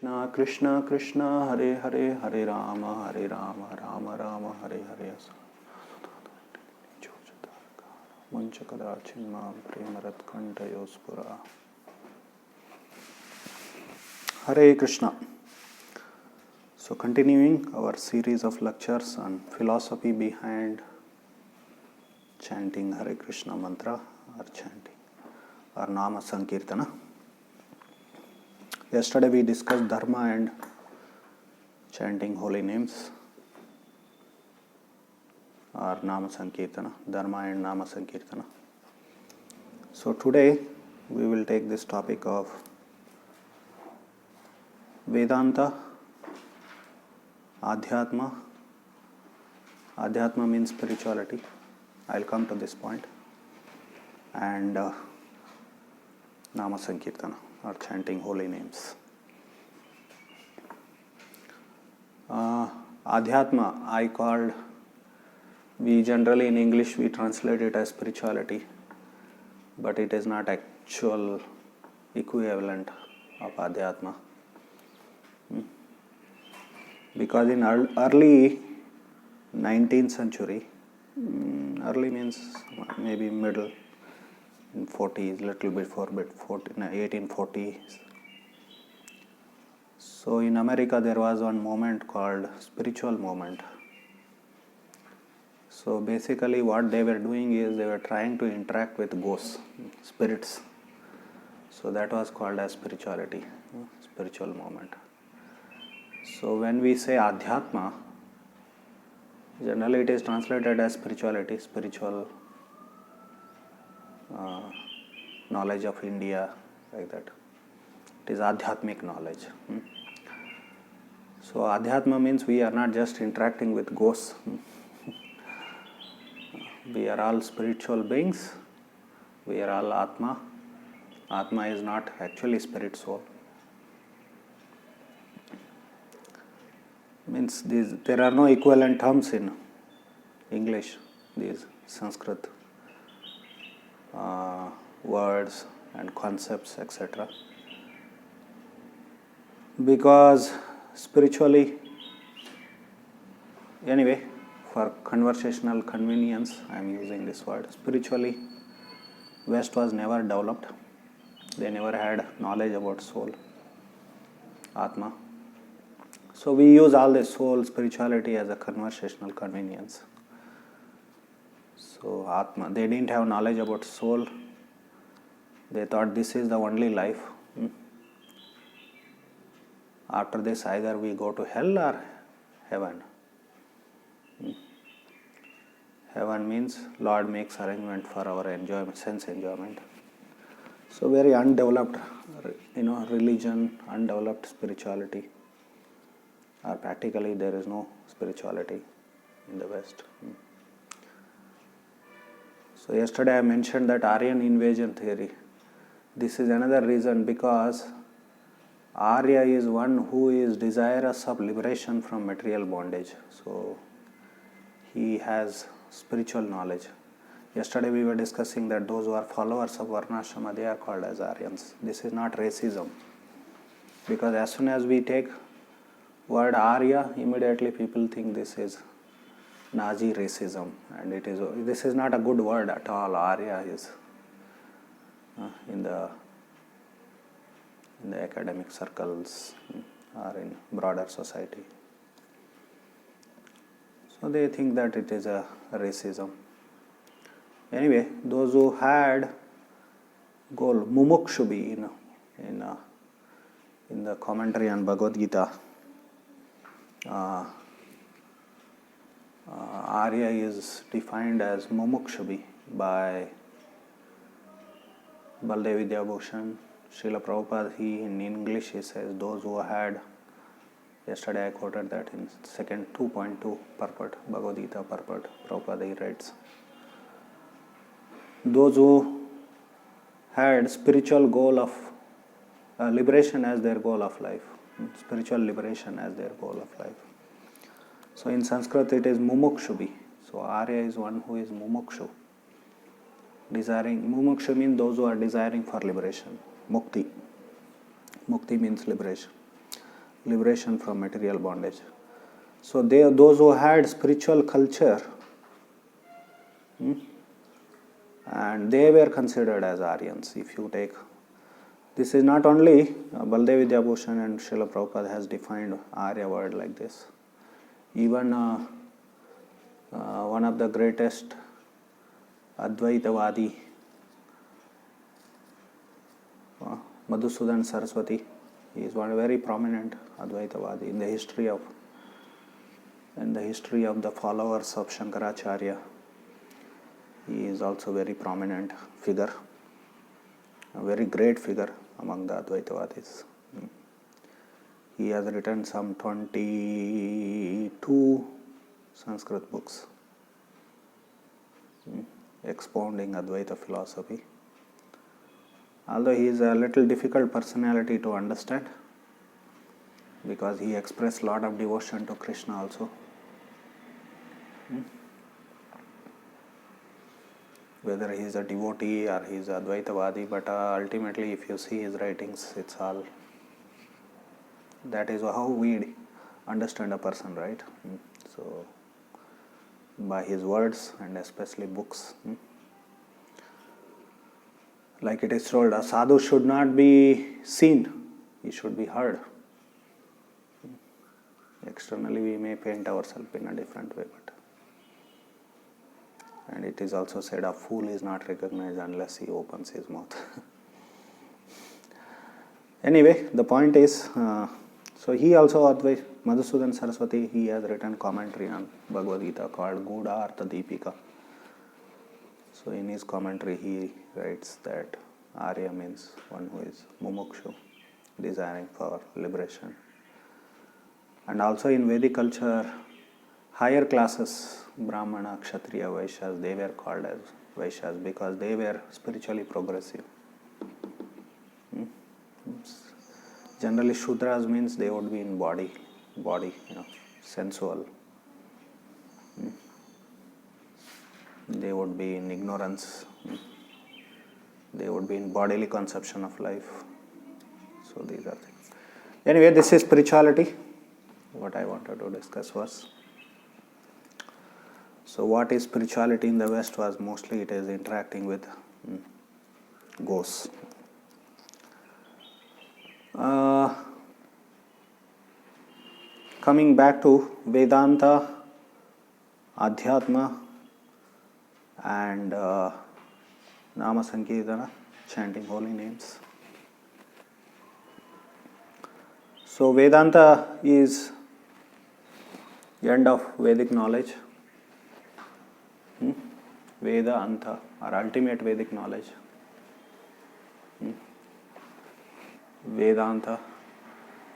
Krishna Krishna Krishna Hare Hare Hare Rama Rama Rama Hare Hare Munchakada Chinmam Premarat Kantayospura. Hare Krishna. So continuing our series of lectures on philosophy behind chanting Hare Krishna mantra or chanting or nama-sankirtana. Yesterday we discussed dharma and chanting holy names or nama-sankirtana, dharma and nama-sankirtana. So today we will take this topic of Vedanta, Ahdyatma. Ahdyatma means spirituality. I'll come to this point. And nama-sankirtana or chanting holy names. Adhyatma, we generally in English we translate it as spirituality, but it is not actual equivalent of Adhyatma. Because in early 19th century, early means maybe middle, in 40s, little before 1840s. So in America there was one movement called spiritual movement. So basically what they were doing is they were trying to interact with ghosts, spirits. So that was called as spirituality, spiritual movement. So when we say Adhyatma, generally it is translated as spirituality, spiritual knowledge of India, like that. It is Adhyatmic knowledge. So Adhyatma means we are not just interacting with ghosts. We are all spiritual beings. We are all Atma. Atma is not actually spirit soul. Means there are no equivalent terms in English, these Sanskrit words and concepts, etc. Because spiritually, anyway, for conversational convenience, I am using this word. Spiritually, West was never developed. They never had knowledge about soul, Atma. So we use all this soul, spirituality as a conversational convenience. So Atma, they didn't have knowledge about soul. They thought this is the only life. After this, either we go to hell or heaven. Heaven means Lord makes arrangement for our enjoyment, sense enjoyment. So very undeveloped, religion, undeveloped spirituality. Or practically there is no spirituality in the West. So yesterday I mentioned that Aryan invasion theory. This is another reason, because Arya is one who is desirous of liberation from material bondage. So he has spiritual knowledge. Yesterday we were discussing that those who are followers of Varnashrama, they are called as Aryans. This is not racism. Because as soon as we take word Arya, immediately people think this is Nazi racism, and this is not a good word at all. Arya is in the academic circles or in broader society. So they think that it is a racism. Anyway, those who had goal, mumukshubi in the commentary on Bhagavad Gita, Arya is defined as mumukshubi by Baldev Vidyabhushan. Srila Prabhupada, in English he says those who had, yesterday I quoted that in second 2.2 purport, Bhagavad Gita purport, Prabhupada he writes, those who had spiritual goal of liberation as their goal of life, spiritual liberation as their goal of life. So in Sanskrit it is mumukshubi. So Arya is one who is mumukshu. Desiring, mumukshu means those who are desiring for liberation. Mukti. Mukti means liberation. liberation from material bondage. So those who had spiritual culture, and they were considered as Aryans. If you take, this is not only Baldev Vidyabhushan and Srila Prabhupada has defined Arya word like this. Even one of the greatest Advaitavadi, Madhusudan Saraswati, he is one very prominent Advaitavadi in the history of the followers of Shankaracharya. He is also a very prominent figure, a very great figure among the Advaitavadis. He has written some 22 Sanskrit books expounding Advaita philosophy. Although he is a little difficult personality to understand, because he expressed a lot of devotion to Krishna also. Whether he is a devotee or he is Advaitavadi, but ultimately if you see his writings, it's all, that is how we understand a person, right? So by his words and especially books. Like it is told, a sadhu should not be seen, he should be heard. Externally we may paint ourselves in a different way, but and it is also said a fool is not recognized unless he opens his mouth. Anyway, the point is, so he also, Madhusudan Saraswati, he has written commentary on Bhagavad Gita called Guda Artha Deepika. So in his commentary he writes that Arya means one who is mumukshu, desiring for liberation. And also in Vedic culture, higher classes, Brahmana, Kshatriya, Vaishyas, they were called as Vaishyas because they were spiritually progressive. Generally Shudras means they would be in body, sensual. They would be in ignorance. They would be in bodily conception of life. So these are things. Anyway, this is spirituality. What I wanted to discuss was, so what is spirituality in the West was mostly it is interacting with ghosts. Coming back to Vedanta, Ahdyatma and nama-sankirtana, chanting holy names. So Vedanta is the end of Vedic knowledge. Veda Anta, or ultimate Vedic knowledge. Vedanta.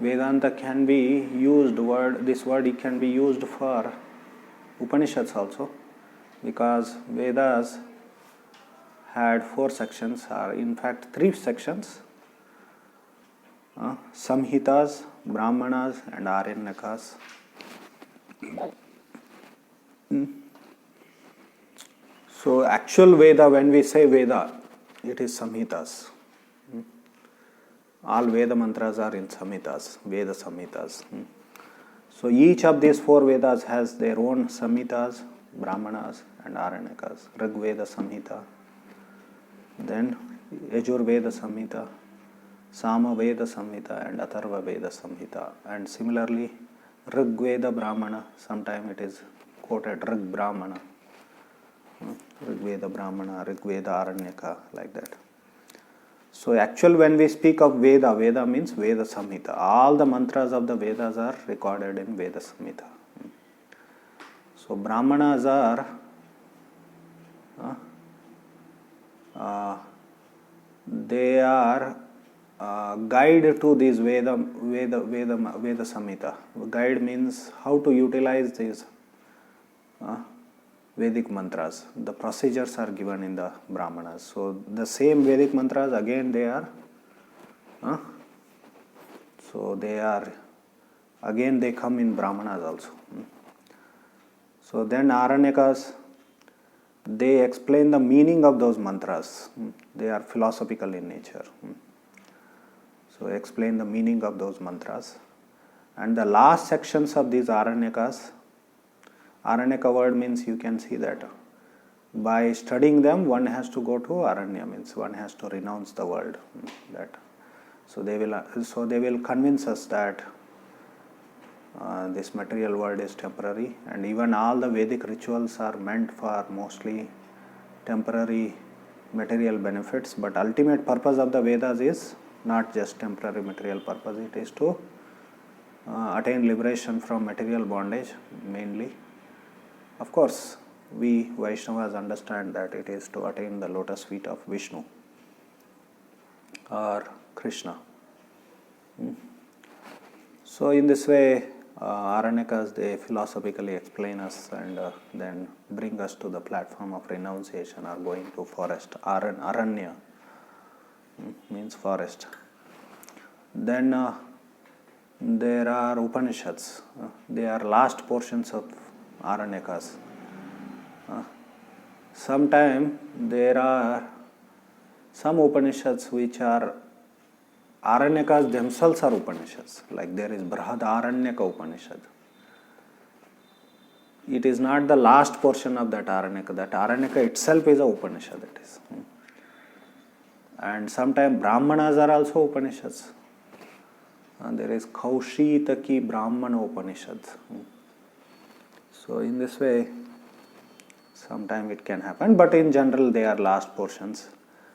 Vedanta can be used, this word it can be used for Upanishads also, because Vedas had 4 sections, or in fact 3 sections, Samhitas, Brahmanas and Aranyakas. So actual Veda, when we say Veda, it is Samhitas. All Veda mantras are in Samhitas, Veda Samhitas. So each of these 4 Vedas has their own Samhitas, Brahmanas and Aranyakas. Rig Veda Samhita, then Yajur Veda Samhita, Sama Veda Samhita and Atharva Veda Samhita. And similarly, Rig Veda Brahmana, sometimes it is quoted Rig Brahmana. Rig Veda Brahmana, Rig Veda Aranyaka, like that. So actual when we speak of Veda, Veda means Veda Samhita. All the mantras of the Vedas are recorded in Veda Samhita. So Brahmanas are they are guide to this Veda Samhita. Guide means how to utilize these Vedic mantras. The procedures are given in the Brahmanas. So the same Vedic mantras again they are so they are again they come in Brahmanas also. So then Aranyakas, they explain the meaning of those mantras. They are philosophical in nature. So explain the meaning of those mantras. And the last sections of these Aranyakas, Aranyaka word means you can see that by studying them one has to go to Aranya, means one has to renounce the world. That so they will convince us that this material world is temporary, and even all the Vedic rituals are meant for mostly temporary material benefits, but ultimate purpose of the Vedas is not just temporary material purpose, it is to attain liberation from material bondage mainly. Of course, we Vaishnavas understand that it is to attain the lotus feet of Vishnu or Krishna. So in this way, Aranyakas, they philosophically explain us and then bring us to the platform of renunciation or going to forest. Aranya means forest. Then there are Upanishads. They are last portions of Aranyakas. Sometimes there are some Upanishads which are Aranyakas themselves are Upanishads. Like there is Brihadaranyaka Upanishad. It is not the last portion of that Aranyaka. That Aranyaka itself is a Upanishad. That is. And sometimes Brahmanas are also Upanishads. And there is Kaushitaki Brahmana Upanishad. So in this way, sometimes it can happen, but in general they are last portions.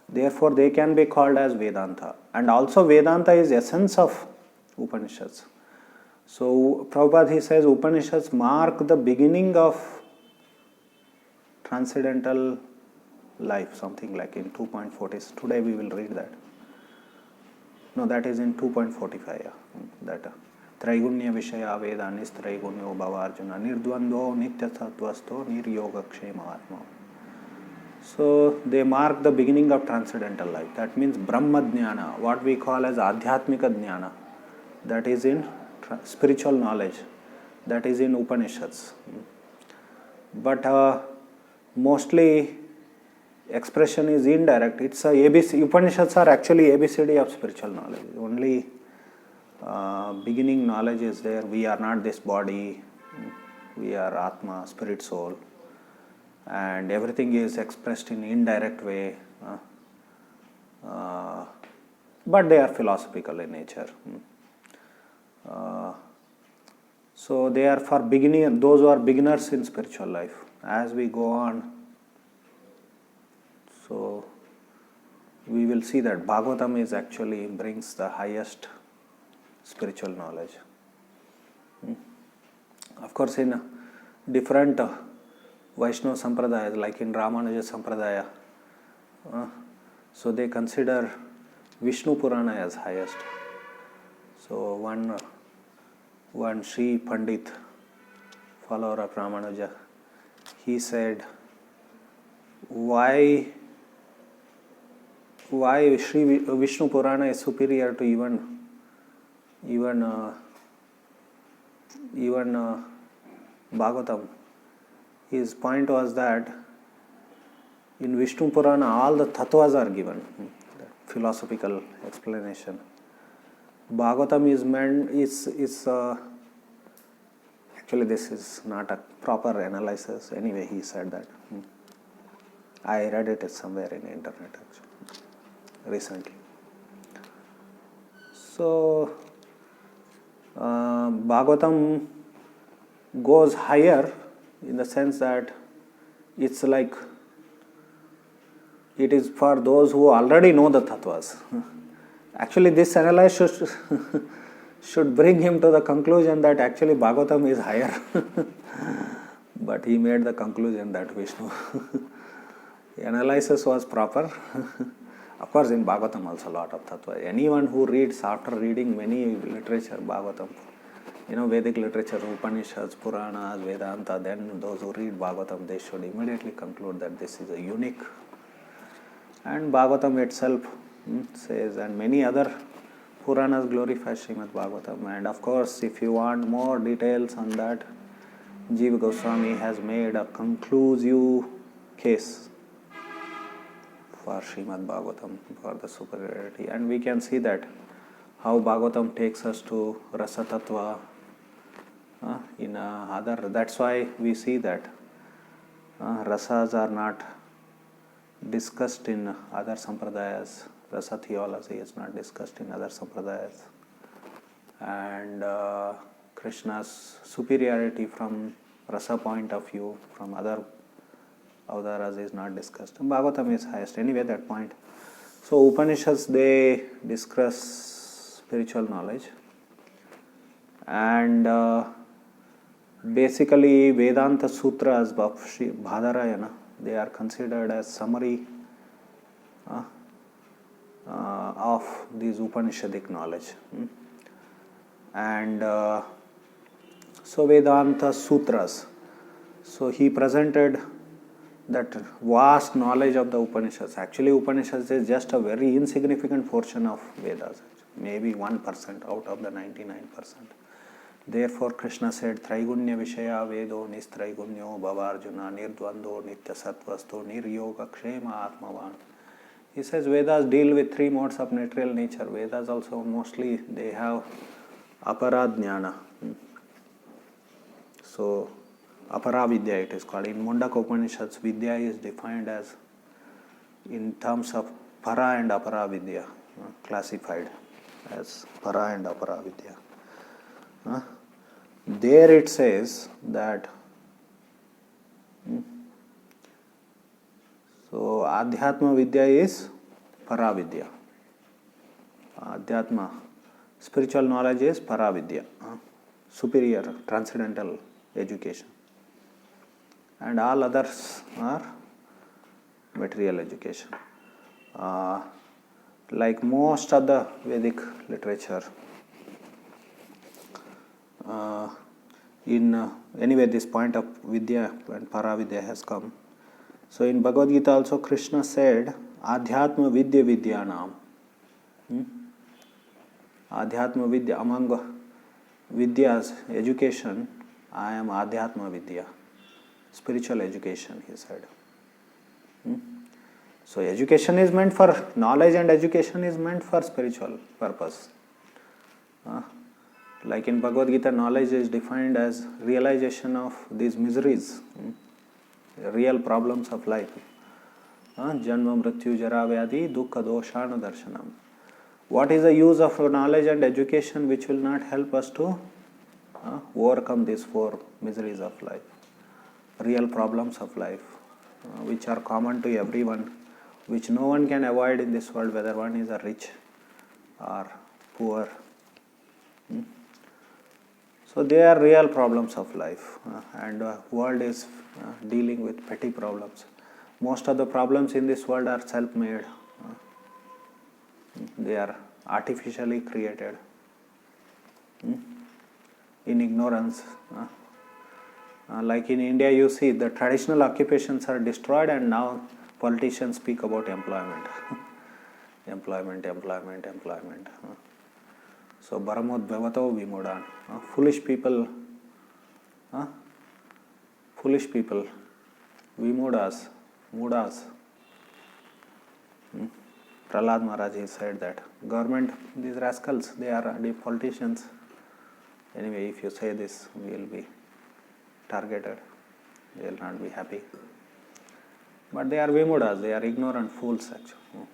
Therefore they can be called as Vedanta. And also Vedanta is essence of Upanishads. So Prabhupada, he says Upanishads mark the beginning of transcendental life, something like in 2.40. Today we will read that. No, that is in 2.45. Yeah. That Traigunya Vishaya Veda Nistraigunyo Bhavarjuna Nirdvando Nitya Sattvasto Niryoga Kshema Atma. So they mark the beginning of transcendental life. That means Brahma Jnana, what we call as Ahdyatmika Jnana. That is in spiritual knowledge. That is in Upanishads. But mostly expression is indirect. It's a ABC. Upanishads are actually ABCD of spiritual knowledge. Only beginning knowledge is there. We are not this body. We are Atma, spirit, soul. And everything is expressed in indirect way. But they are philosophical in nature. So they are for those who are beginners in spiritual life. As we go on, so we will see that Bhagavatam is actually brings the highest spiritual knowledge. Of course, in different Vaishnava Sampradayas, like in Ramanuja Sampradaya, so they consider Vishnu Purana as highest. So one Sri Pandit, follower of Ramanuja, he said, why Sri Vishnu Purana is superior to even Bhagavatam. His point was that in Vishnu Purana all the tattvas are given, philosophical explanation. Bhagavatam is meant actually this is not a proper analysis. Anyway, he said that. I read it somewhere in the internet actually, recently. So Bhagavatam goes higher in the sense that it's like it is for those who already know the tattvas. Actually, this analysis should bring him to the conclusion that actually Bhagavatam is higher. But he made the conclusion that Vishnu. The analysis was proper. Of course, in Bhagavatam also a lot of tattva. Anyone who reads after reading many literature, Bhagavatam, Vedic literature, Upanishads, Puranas, Vedanta, then those who read Bhagavatam, they should immediately conclude that this is a unique. And Bhagavatam itself says, and many other Puranas glorify Srimad Bhagavatam. And of course, if you want more details on that, Jiva Goswami has made a conclusive case for Srimad Bhagavatam, for the superiority. And we can see that how Bhagavatam takes us to Rasa Tattva, That's why we see that rasas are not discussed in other sampradayas. Rasa theology is not discussed in other sampradayas. And Krishna's superiority from rasa point of view from other avtaras is not discussed. Bhagavatam is highest. Anyway, that point. So Upanishads, they discuss spiritual knowledge. And basically Vedanta Sutras of Sri Bhadarayana, they are considered as summary of these Upanishadic knowledge. And so Vedanta Sutras, so he presented that vast knowledge of the Upanishads. Actually Upanishads is just a very insignificant portion of Vedas, maybe 1% out of the 99%. Therefore Krishna said, Traigunya Vishaya Vedo Nistraigunyo Bhavarjuna Nirdvando Nitya Sattvasto Niryoga Kshema Atmavan. He says Vedas deal with three modes of material nature. Vedas also mostly they have aparadhyana. So aparavidya it is called. In Mundaka Upanishads, vidya is defined as in terms of para and aparavidya, classified as para and aparavidya. There it says that so Ahdyatma Vidya is Paravidya. Ahdyatma, spiritual knowledge is Paravidya, superior, transcendental education. And all others are material education. Like most of the Vedic literature, anyway, this point of Vidya and Paravidya has come. So in Bhagavad Gita also Krishna said, Ahdyatma Vidya Vidyanam. Ahdyatma Vidya, among Vidyas, education, I am Ahdyatma Vidya. Spiritual education, he said. So education is meant for knowledge and education is meant for spiritual purpose. Like in Bhagavad Gita, knowledge is defined as realization of these miseries, real problems of life. Janma mrityu jara vyadhi dukkha doshana darshanam. What is the use of knowledge and education which will not help us to overcome these four miseries of life, real problems of life, which are common to everyone, which no one can avoid in this world, whether one is a rich or poor. So they are real problems of life, and the world is dealing with petty problems. Most of the problems in this world are self-made. They are artificially created in ignorance. Like in India, you see the traditional occupations are destroyed, and now politicians speak about employment. employment. So Baramod Bhavato Vimudan. Foolish people, Vimudas, Mudas. Prahlad Maharaj, he said that government, these rascals, they are the politicians. Anyway, if you say this, we will be targeted. They will not be happy. But they are Vimudas, they are ignorant fools actually.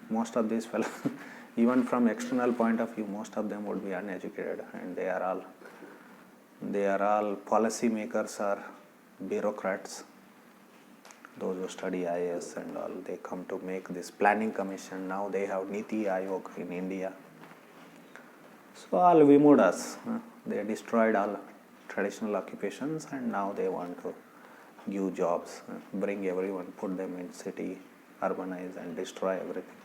Most of these fellows, even from external point of view, most of them would be uneducated, and they are all policy makers or bureaucrats. Those who study IAS and all, they come to make this planning commission. Now they have Niti Ayog in India. So all Vimudas, they destroyed all traditional occupations, and now they want to give jobs, bring everyone, put them in city, urbanize and destroy everything.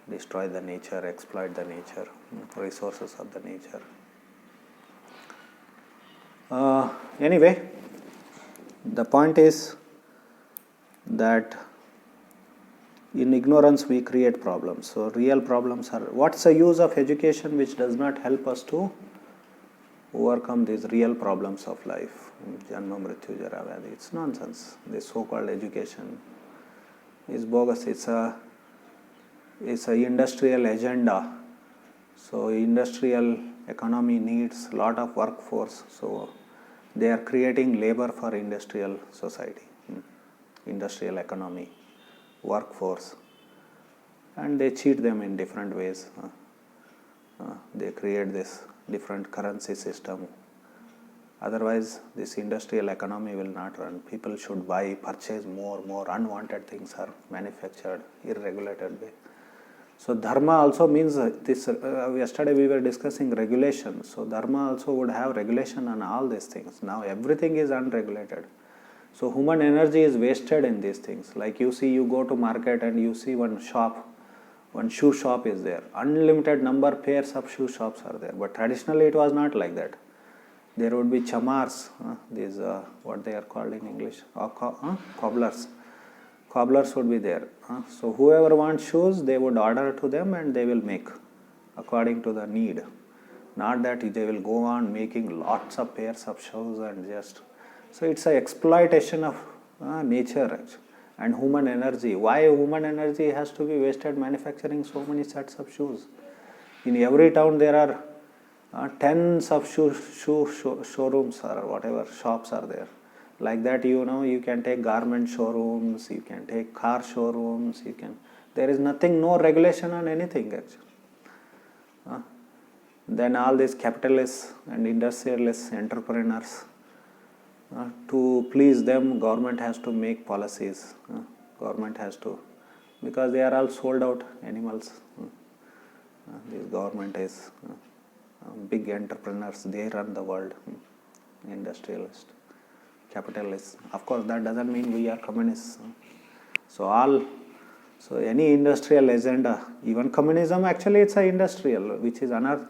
Destroy the nature, exploit the nature, resources of the nature. Anyway, the point is that in ignorance we create problems. So real problems are, what's the use of education which does not help us to overcome these real problems of life? Janma mrityu jara vyadhi. It's nonsense. This so-called education is bogus. It's a industrial agenda. So industrial economy needs lot of workforce, so they are creating labor for industrial society, industrial economy, workforce, and they cheat them in different ways. They create this different currency system. Otherwise, this industrial economy will not run. People should buy, purchase more unwanted things are manufactured, irregulated way. So dharma also means this. Yesterday we were discussing regulation. So dharma also would have regulation on all these things. Now everything is unregulated. So human energy is wasted in these things. Like you see, you go to market and you see one shop, one shoe shop is there. Unlimited number pairs of shoe shops are there. But traditionally it was not like that. There would be chamars, these what they are called in English, cobblers. Cobblers would be there. So whoever wants shoes, they would order to them and they will make according to the need. Not that they will go on making lots of pairs of shoes and just. So it's an exploitation of nature actually, and human energy. Why human energy has to be wasted manufacturing so many sets of shoes? In every town there are tens of showrooms or whatever shops are there. Like that, you can take garment showrooms, you can take car showrooms, there is nothing, no regulation on anything actually. Then all these capitalists and industrialists, entrepreneurs, to please them, government has to make policies. Government has to, because they are all sold out animals. This government is big entrepreneurs, they run the world. Industrialists, capitalists. Of course, that doesn't mean we are communists. So any industrial agenda, even communism, actually it's a industrial, which is another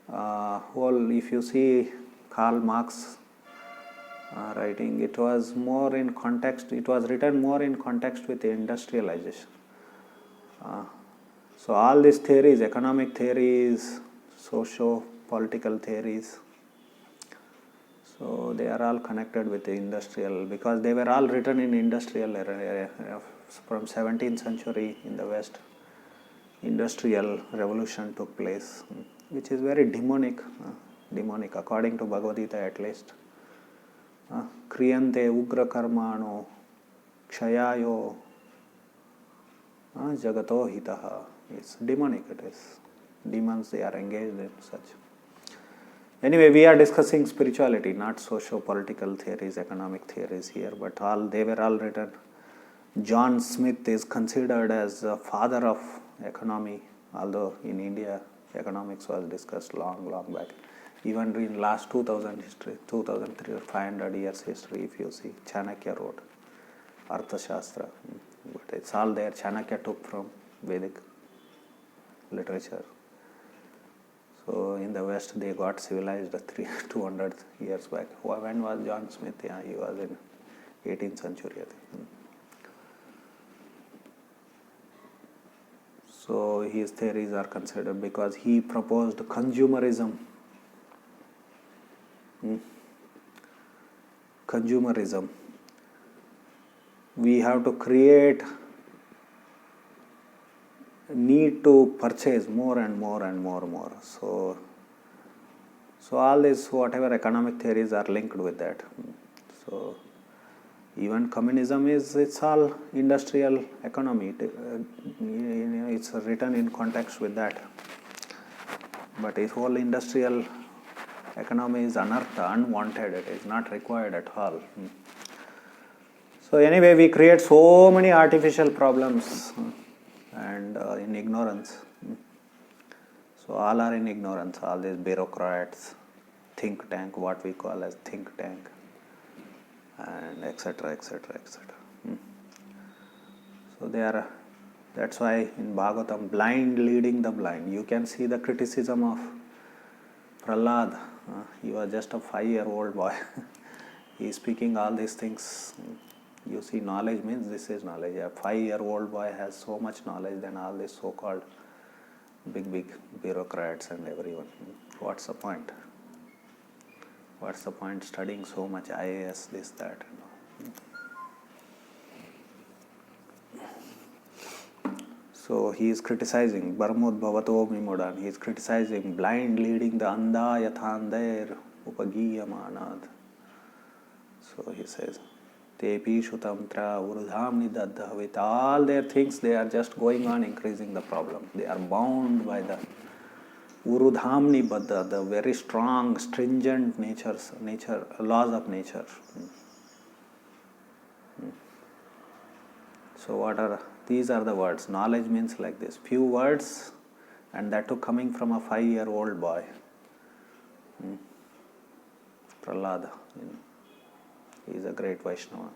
whole. If you see Karl Marx writing, it was more in context. It was written more in context with industrialization. So all these theories, economic theories, socio-political theories, so they are all connected with the industrial, because they were all written in industrial era. From 17th century in the West, industrial revolution took place, which is very demonic according to Bhagavad Gita at least. Kriyante ugra karmano kshayayo jagato hitaha. It's demonic, it is. Demons, they are engaged in such. Anyway, we are discussing spirituality, not socio-political theories, economic theories here, but they were all written. John Smith is considered as the father of economy, although in India economics was discussed long back. Even in last 2,300 years history, if you see, Chanakya wrote Arthashastra, but it's all there. Chanakya took from Vedic literature. So in the West they got civilized 200 years back. When was John Smith? He was in 18th century, I think. So his theories are considered because he proposed consumerism. Consumerism. We have to create need to purchase more and more. So all this, whatever economic theories are linked with that. So even communism it's all industrial economy. It's written in context with that. But this whole industrial economy is anartha, unwanted. It is not required at all. So anyway, we create so many artificial problems and in ignorance. So all are in ignorance. All these bureaucrats, think tank, what we call as think tank, and etc. So they are. That's why in Bhagavatam, blind leading the blind. You can see the criticism of Prahlad. He was just a 5-year-old boy. He is speaking all these things. You see, knowledge means this is knowledge. A 5-year-old boy has so much knowledge than all these so-called big bureaucrats and everyone. What's the point? What's the point studying so much IAS, this, that? So So he is criticizing Barmod Bhavato Vimudan. He is criticizing blind leading the Anda Yathandair Upagiyamanad. So he says, Tepi Shutamtra Urudhamni Daddha. With all their things, they are just going on increasing the problem. They are bound by the Urudhamni Baddha, the very strong, stringent laws of nature. So what are these? Are the words. Knowledge means like this. Few words, and that too coming from a 5-year-old boy. Prahlada. He is a great Vaishnava.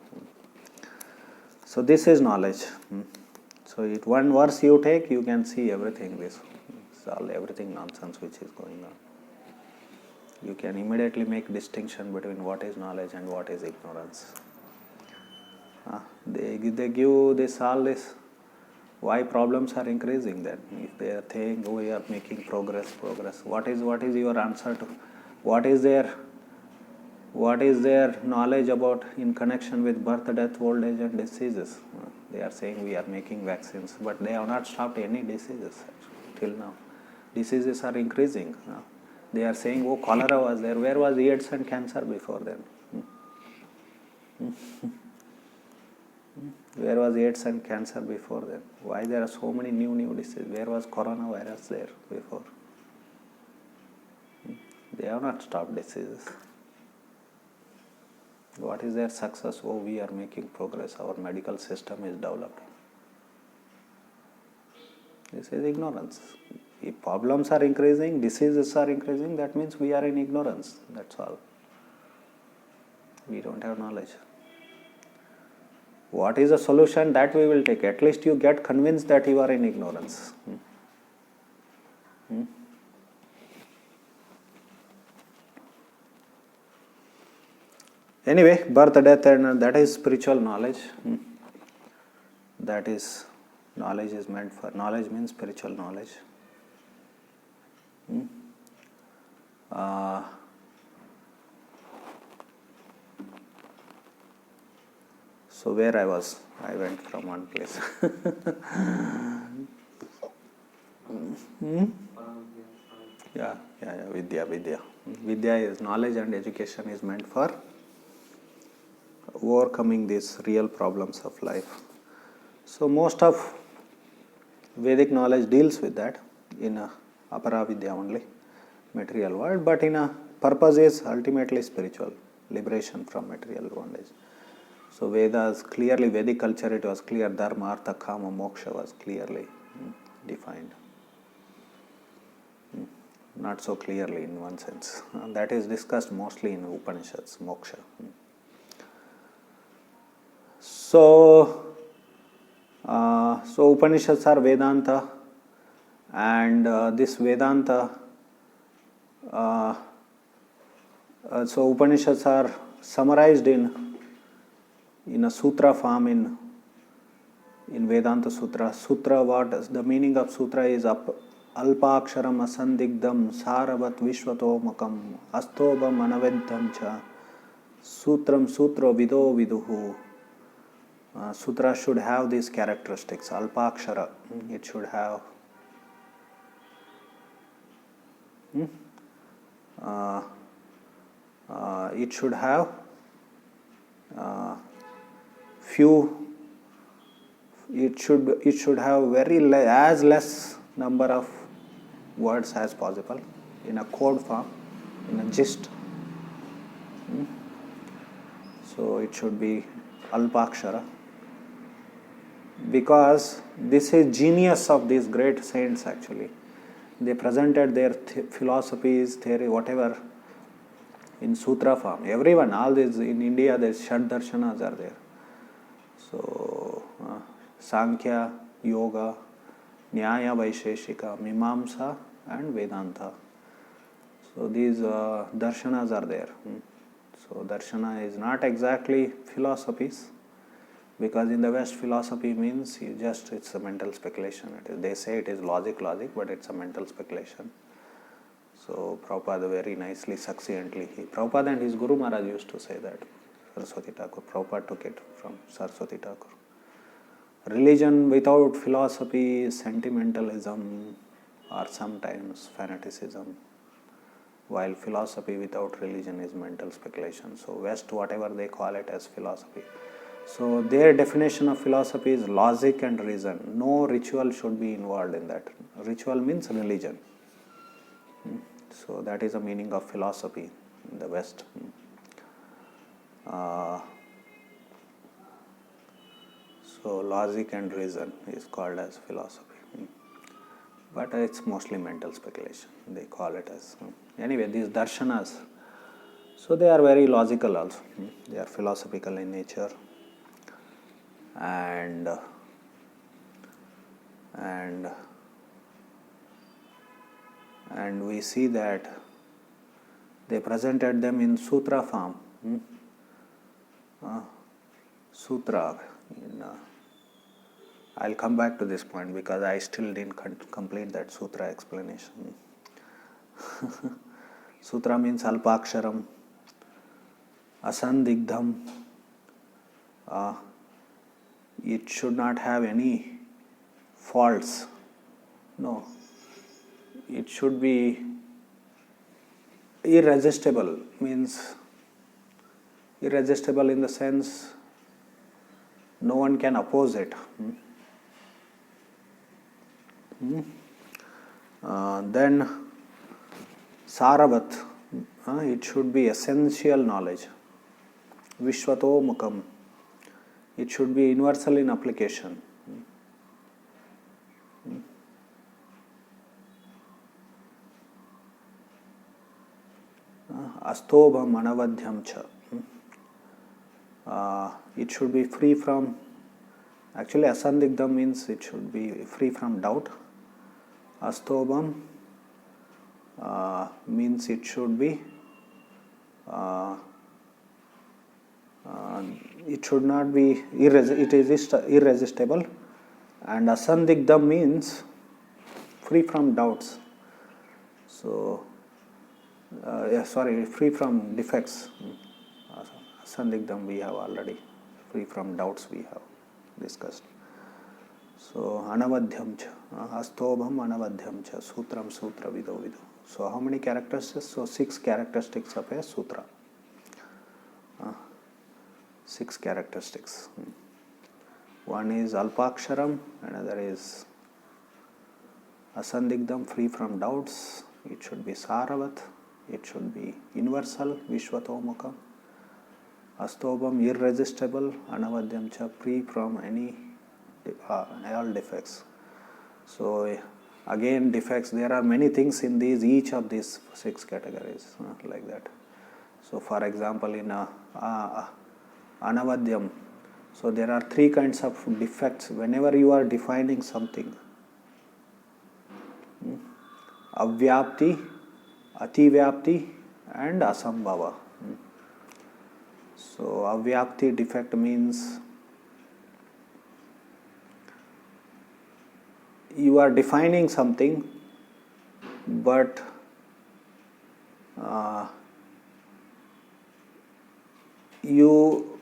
So this is knowledge. So one verse you take, you can see everything. This is all everything nonsense which is going on. You can immediately make distinction between what is knowledge and what is ignorance. They give this all this. Why problems are increasing then? If they are saying, oh, we are making progress. What is your answer to? What is their knowledge about in connection with birth, death, old age and diseases? They are saying we are making vaccines, but they have not stopped any diseases till now. Diseases are increasing. They are saying, oh, cholera was there. Where was AIDS and cancer before then? Where was AIDS and cancer before then? Why there are so many new diseases? Where was coronavirus there before? They have not stopped diseases. What is their success? Oh, we are making progress. Our medical system is developed. This is ignorance. If problems are increasing, diseases are increasing, that means we are in ignorance. That's all. We don't have knowledge. What is the solution? That we will take. At least you get convinced that you are in ignorance. Anyway, birth, death, and that is spiritual knowledge. That is, knowledge is meant for. Knowledge means spiritual knowledge. So where I was, I went from one place. Yeah, Vidya. Vidya is knowledge and education is meant for overcoming these real problems of life. So most of Vedic knowledge deals with that in a Apara Vidya only, material world, but in a purpose is ultimately spiritual, liberation from material bondage. So Vedas, clearly Vedic culture, it was clear, Dharma, Artha, Kama, Moksha was clearly defined. Not so clearly in one sense. That is discussed mostly in Upanishads, Moksha. So Upanishads are Vedanta, and this Vedanta, so Upanishads are summarized in a sutra form in Vedanta Sutra. Sutra, what is the meaning of sutra is alpaksharam asandigdam saravat vishwatomakam astobam anaveddam cha sutram sutro vido viduhu. Sutra should have these characteristics. Alpakshara, it should have few. It should have as less number of words as possible in a code form, in a gist. So it should be Alpakshara, because this is genius of these great saints actually. They presented their philosophies, theory, whatever in sutra form. Everyone, all these in India, the Shad Darshanas are there. So Sankhya, Yoga, Nyaya, Vaisheshika, Mimamsa and Vedanta. So these darshanas are there. So darshana is not exactly philosophies, because in the West philosophy means it's a mental speculation. They say it is logic, but it's a mental speculation. So Prabhupada very nicely, succinctly, Prabhupada and his Guru Maharaj used to say that. Saraswati Thakur, Prabhupada took it from Saraswati Thakur. Religion without philosophy is sentimentalism or sometimes fanaticism, while philosophy without religion is mental speculation. So West, whatever they call it as philosophy. So their definition of philosophy is logic and reason. No ritual should be involved in that. Ritual means religion. So that is the meaning of philosophy in the West. So logic and reason is called as philosophy. But it's mostly mental speculation. They call it as. Anyway, these darshanas, so they are very logical also. They are philosophical in nature. And we see that they presented them in sutra form. Sutra. I'll come back to this point because I still didn't complete that sutra explanation. Sutra means alpaksharam, asandigdham. It should not have any faults. No. It should be irresistible, means irresistible in the sense no one can oppose it. Then Saravat, it should be essential knowledge. Vishwato Mukam, it should be universal in application. Astobham anavadhyam cha. It should be free from, actually asandigdham means it should be free from doubt. Astobham means it should be, it should not be, it is irresistible. And asandigdham means free from doubts. So, free from defects. Sandigdham we have already, free from doubts we have discussed. So, anavadhyam cha, astobham anavadhyam cha, sutram sutra vido vido. So, how many characteristics? So, 6 characteristics of a sutra. 6 characteristics. One is alpaksharam, another is asandigdham, free from doubts. It should be saravat, it should be universal, vishwatomukha. Astobham, irresistible, anavadhyam cha, free from any all defects. So again, defects, there are many things in these, each of these 6 categories, like that. So for example, in anavadhyam, so there are 3 kinds of defects whenever you are defining something. Avyapti, ativyapti and asambhava. So avyapti defect means you are defining something, but you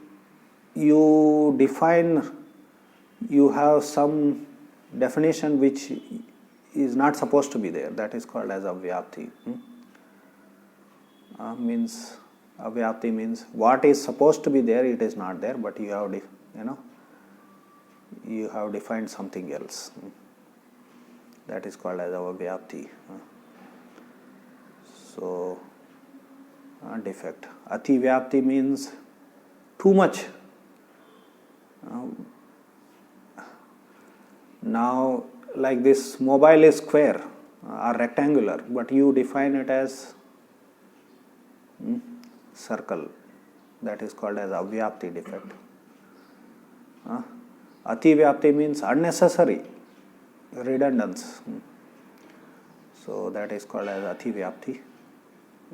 define, you have some definition which is not supposed to be there. That is called as avyapti. Means avyapti means what is supposed to be there, it is not there, but you have you have defined something else. That is called as avyapti. So defect. Ativyapti means too much. Now, like this mobile is square or rectangular, but you define it as circle. That is called as avyapti defect. Ativyapti means unnecessary, redundance. So that is called as ativyapti.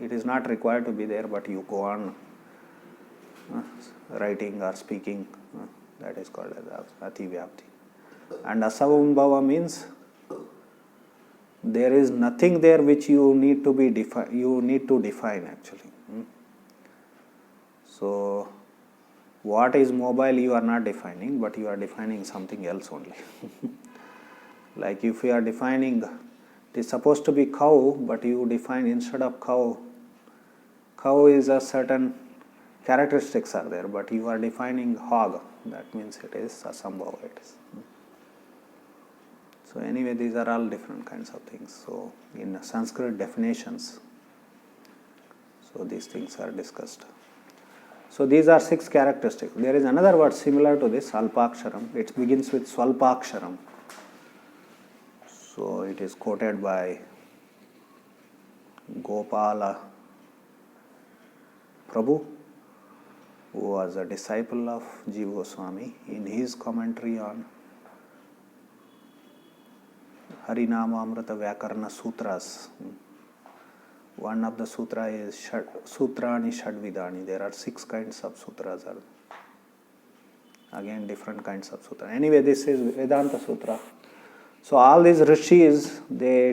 It is not required to be there, but you go on writing or speaking. That is called as ativyapti. And asambhava means there is nothing there which you need to be you need to define actually. So What is mobile you are not defining, but you are defining something else only. Like if you are defining, it is supposed to be cow, but you define instead of cow is a certain characteristics are there, but you are defining hog. That means it is asambhava. It is. So anyway, these are all different kinds of things. So in Sanskrit definitions, so these things are discussed. So these are 6 characteristics. There is another word similar to this, alpaksharam. It begins with swalpaksharam. So it is quoted by Gopala Prabhu, who was a disciple of Jiva Goswami, in his commentary on Harinamamrita Vyakarana Sutras. One of the sutra is Sutrani Shadvidani. There are 6 kinds of sutras. Again, different kinds of sutra. Anyway, this is Vedanta Sutra. So all these rishis, they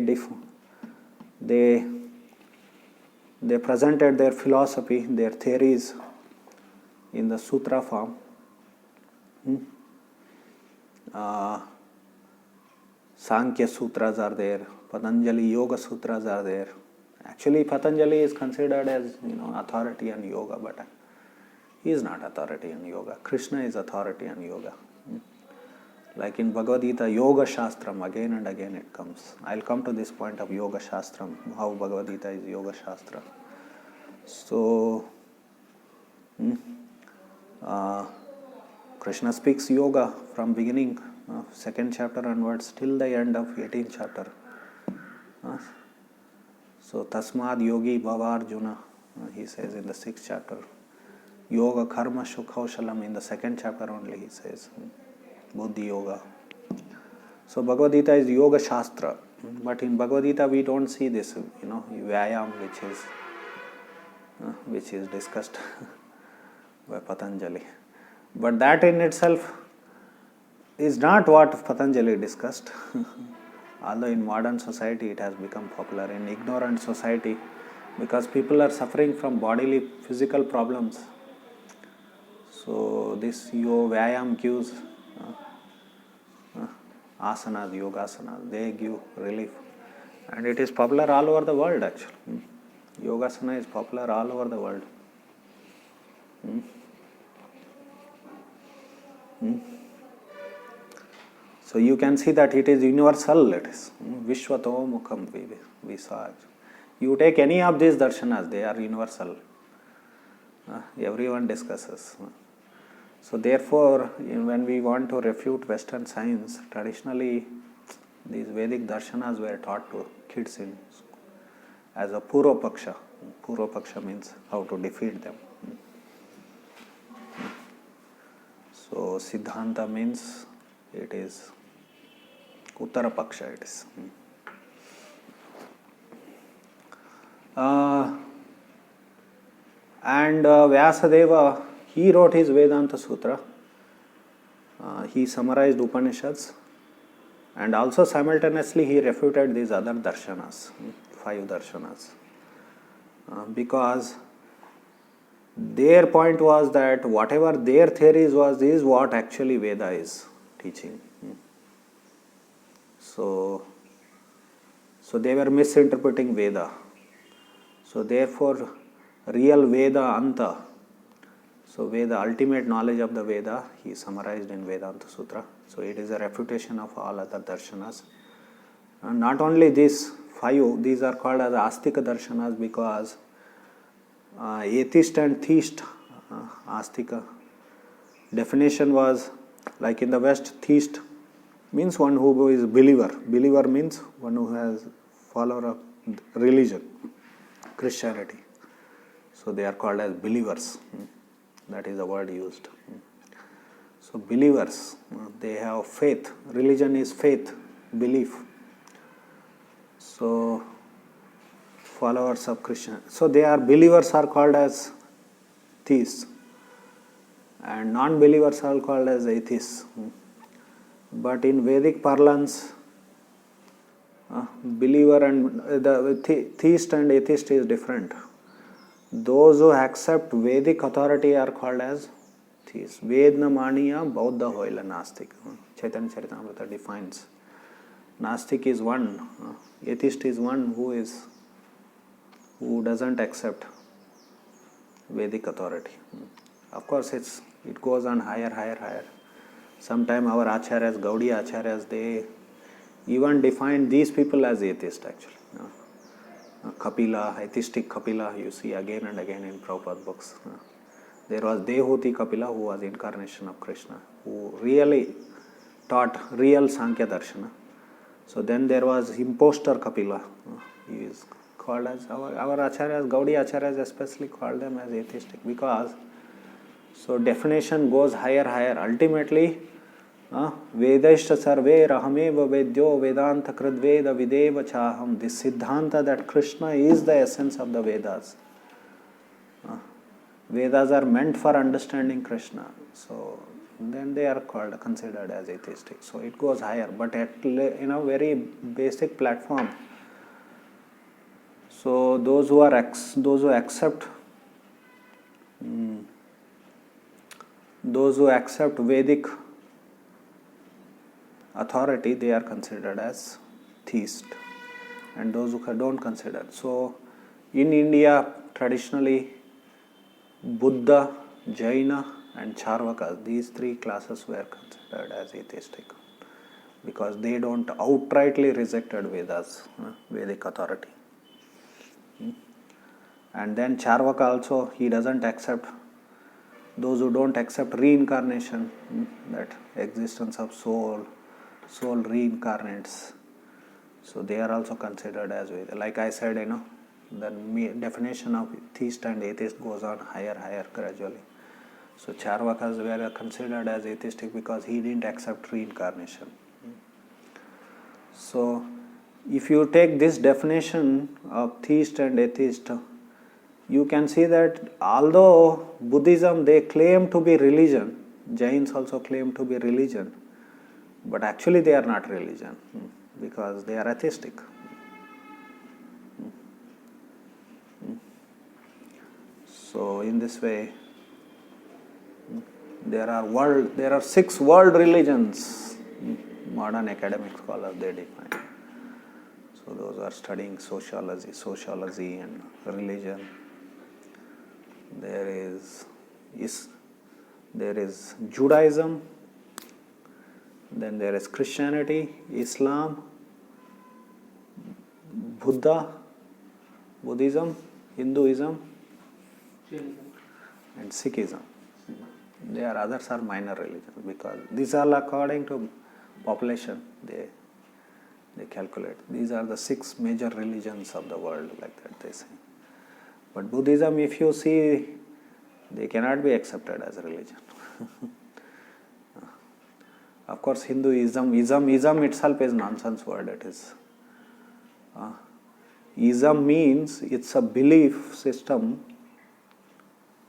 presented their philosophy, their theories in the sutra form. Sankhya Sutras are there. Patanjali Yoga Sutras are there. Actually, Patanjali is considered as authority on yoga, but he is not authority on yoga. Krishna is authority on yoga. Like in Bhagavad Gita, Yoga Shastram, again and again it comes. I'll come to this point of Yoga Shastram, how Bhagavad Gita is Yoga Shastra. So, Krishna speaks yoga from beginning, 2nd chapter onwards, till the end of 18th chapter. So, Tasmad Yogi Bhava Arjuna, he says in the 6th chapter. Yoga Karma Shukhaushalam, in the 2nd chapter only he says. Buddhi Yoga. So Bhagavad Gita is Yoga Shastra, but in Bhagavad Gita we don't see this, Vyayam, which is discussed by Patanjali. But that in itself is not what Patanjali discussed. Although in modern society it has become popular. In ignorant society, because people are suffering from bodily, physical problems. So this Vyayam gives asanas, yogasanas, they give relief. And it is popular all over the world actually. Yogasana is popular all over the world. So you can see that it is universal, it is. Vishwato Mukham Visaj. You take any of these darshanas, they are universal. Everyone discusses. So therefore, when we want to refute Western science, traditionally these Vedic darshanas were taught to kids as a Purva-paksha. Purva-paksha means how to defeat them. So Siddhanta means it is Uttara-paksha, it is. And Vyasadeva, he wrote his Vedanta Sutra. He summarized Upanishads, and also simultaneously he refuted these other darshanas, 5 darshanas. Because their point was that whatever their theories was is what actually Veda is teaching. So they were misinterpreting Veda. So therefore, real Veda Anta, so Veda, ultimate knowledge of the Veda, he summarized in Vedanta Sutra. So it is a refutation of all other darshanas. And not only these 5, these are called as Astika darshanas because atheist and theist, Astika definition was, like in the West, theist means one who is believer. Believer means one who has follower of religion, Christianity. So they are called as believers. That is the word used. So believers, they have faith. Religion is faith, belief. So followers of Krishna. So they are believers are called as theists, and non-believers are called as atheists. But in Vedic parlance, believer and the theist and atheist is different. Those who accept Vedic authority are called as theist. Vedna maniya Bauddha hoila Nastik. Chaitanya Charitamrita defines. Nastik is one, atheist is one who doesn't accept Vedic authority. Of course, it goes on higher. Sometime our acharyas, Gaudiya acharyas, they even define these people as atheist actually. Kapila, atheistic Kapila, you see again and again in Prabhupada books. There was Dehuti Kapila, who was incarnation of Krishna, who really taught real Sankhya Darshana. So then there was imposter Kapila. He is called as, our acharyas, Gaudiya acharyas especially called them as atheistic because, so definition goes higher. Ultimately, Vedaishta sarve rahameva vedyo vedanta kridveda videva chaham. This siddhanta that Krishna is the essence of the Vedas. Vedas are meant for understanding Krishna. So then they are considered as atheistic. So it goes higher, but at a very basic platform. So those who accept Vedic authority, they are considered as theist, and those who don't consider. So in India, traditionally, Buddha, Jaina and Charvakas, these three classes were considered as atheistic because they don't outrightly rejected Vedas, Vedic authority. And then Charvaka also, he doesn't accept, those who don't accept reincarnation, that existence of soul reincarnates. So they are also considered as Veda. Like I said, the definition of theist and atheist goes on higher gradually. So Charvakas were considered as atheistic because he didn't accept reincarnation. So if you take this definition of theist and atheist, you can see that although Buddhism, they claim to be religion, Jains also claim to be religion, but actually they are not religion because they are atheistic. So in this way, there are 6 world religions, modern academic scholars they define. So those are studying sociology and religion. There is Judaism, then there is Christianity, Islam, Buddhism, Hinduism, and Sikhism. Others are minor religions because these are according to population they calculate. These are the 6 major religions of the world, like that they say. But Buddhism, if you see, they cannot be accepted as a religion. Of course, Hinduism, ism itself is nonsense word. It is. Ism means it's a belief system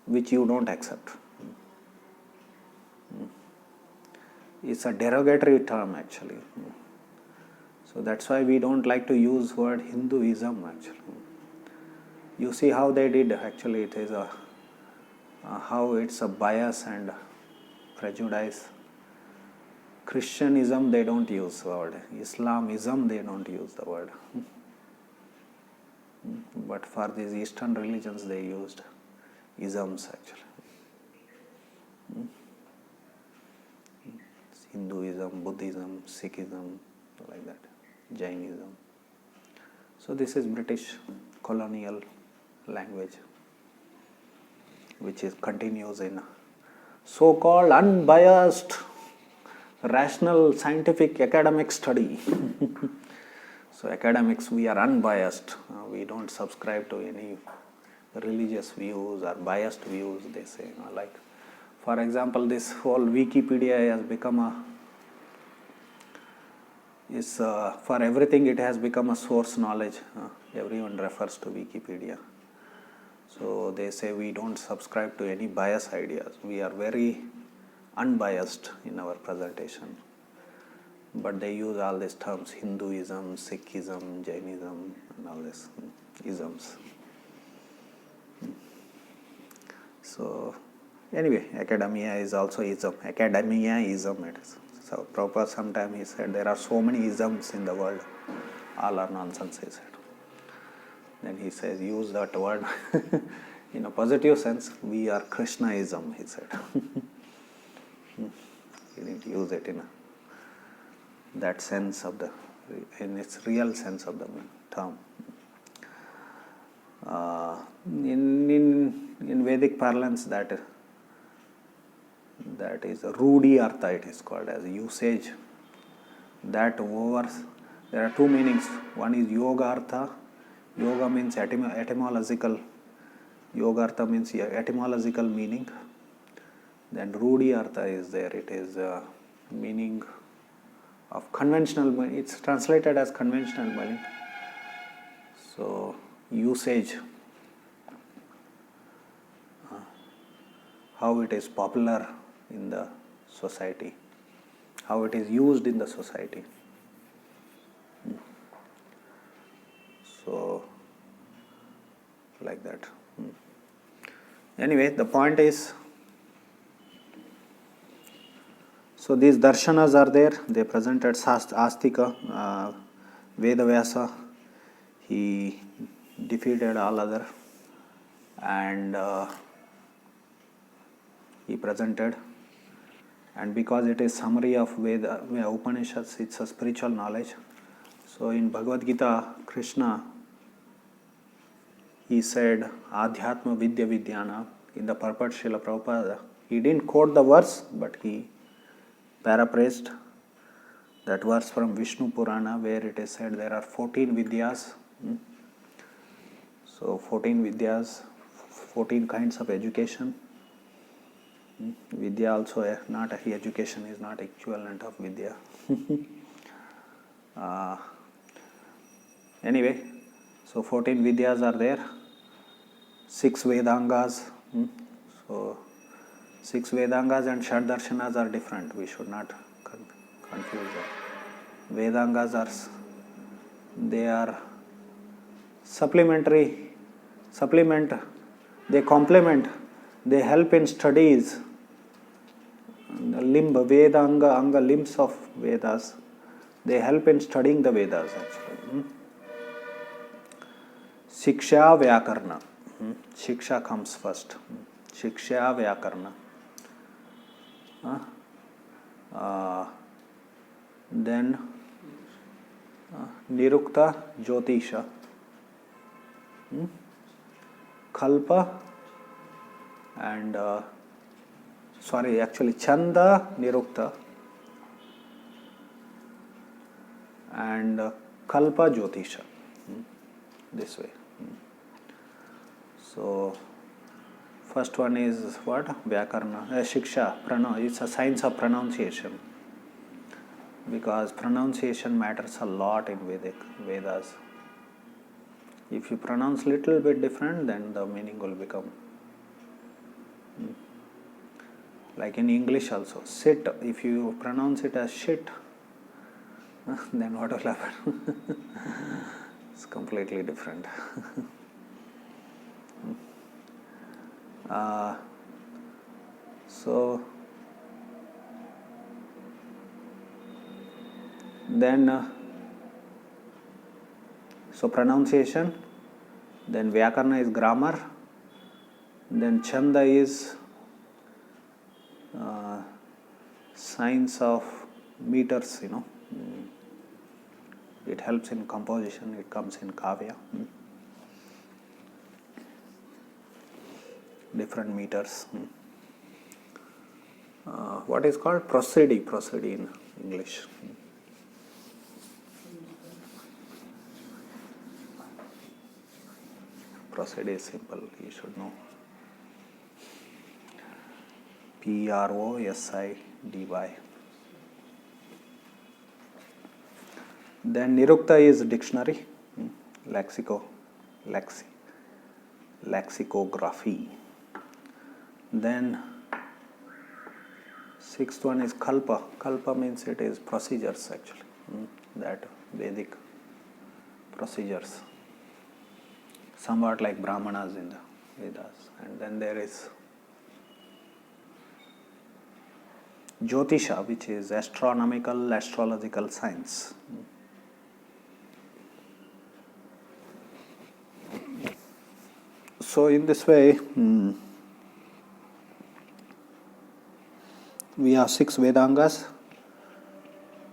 which you don't accept. It's a derogatory term actually. So that's why we don't like to use word Hinduism actually. You see how they did actually. It is how it's a bias and prejudice. Christianism, they don't use the word. Islamism, they don't use the word. But for these Eastern religions, they used isms actually. Hinduism, Buddhism, Sikhism, like that, Jainism. So this is British colonial language, which continues in so-called unbiased, rational, scientific, academic study. So academics, we are unbiased. We don't subscribe to any religious views or biased views, they say. Like, for example, this whole Wikipedia has become for everything it has become a source knowledge. Everyone refers to Wikipedia. So they say we don't subscribe to any biased ideas. We are very unbiased in our presentation. But they use all these terms, Hinduism, Sikhism, Jainism, and all these isms. So Anyway, academia is also ism. Academia ism it is. So Prabhupada sometime he said there are so many isms in the world, all are nonsense, he said. Then he says use that word in a positive sense. We are Krishnaism, he said. You need to use it in that sense of in its real sense of the term. In Vedic parlance, that is Rudi Artha, it is called as usage. There are two meanings. One is Yoga Artha. Yoga means etymological. Yoga Artha means etymological meaning. Then Rudi Artha is there. It is meaning of conventional. It's translated as conventional meaning. So usage, how it is popular in the society, how it is used in the society. So, like that. Anyway, the point is, so these darshanas are there. They presented Astika, Vedavyasa. He defeated all other, and he presented. And because it is summary of Veda Upanishads, it's a spiritual knowledge. So in Bhagavad Gita, Krishna, he said Ahdyatma Vidya Vidyana. In the purport, Srila Prabhupada, he didn't quote the verse, but he paraphrased that verse from Vishnu Purana, where it is said there are 14 Vidyas. So 14 Vidyas, 14 kinds of education. Vidya also, not education is not equivalent of Vidya. Anyway, so 14 Vidyas are there. 6 Vedangas. So 6 Vedangas and Shad Darshanas are different. We should not confuse them. Vedangas they are supplement, they complement, they help in studies. The Vedanga, limbs of Vedas, they help in studying the Vedas actually. Shiksha Vyakarna. Shiksha comes first. Shiksha Vyakarna. Then Nirukta Jyotisha. Kalpa and Chanda Nirukta and Kalpa Jyotisha. This way. So first one is what? Vyakarna, Shiksha, it's a science of pronunciation, because pronunciation matters a lot in Vedas. If you pronounce little bit different, then the meaning will become like in English also. Sit, if you pronounce it as shit, then what will happen? It's completely different. So then so pronunciation, then Vyakarna is grammar, then Chanda is science of meters, it helps in composition, it comes in Kavya. Different meters. What is called prosody in English. Prosody is simple, you should know. Prosidy. Then Nirukta is dictionary, lexicography. Then sixth one is Kalpa. Kalpa means it is procedures actually, that Vedic procedures, somewhat like Brahmanas in the Vedas. And then there is Jyotisha, which is astronomical, astrological science. So in this way, we have 6 Vedangas.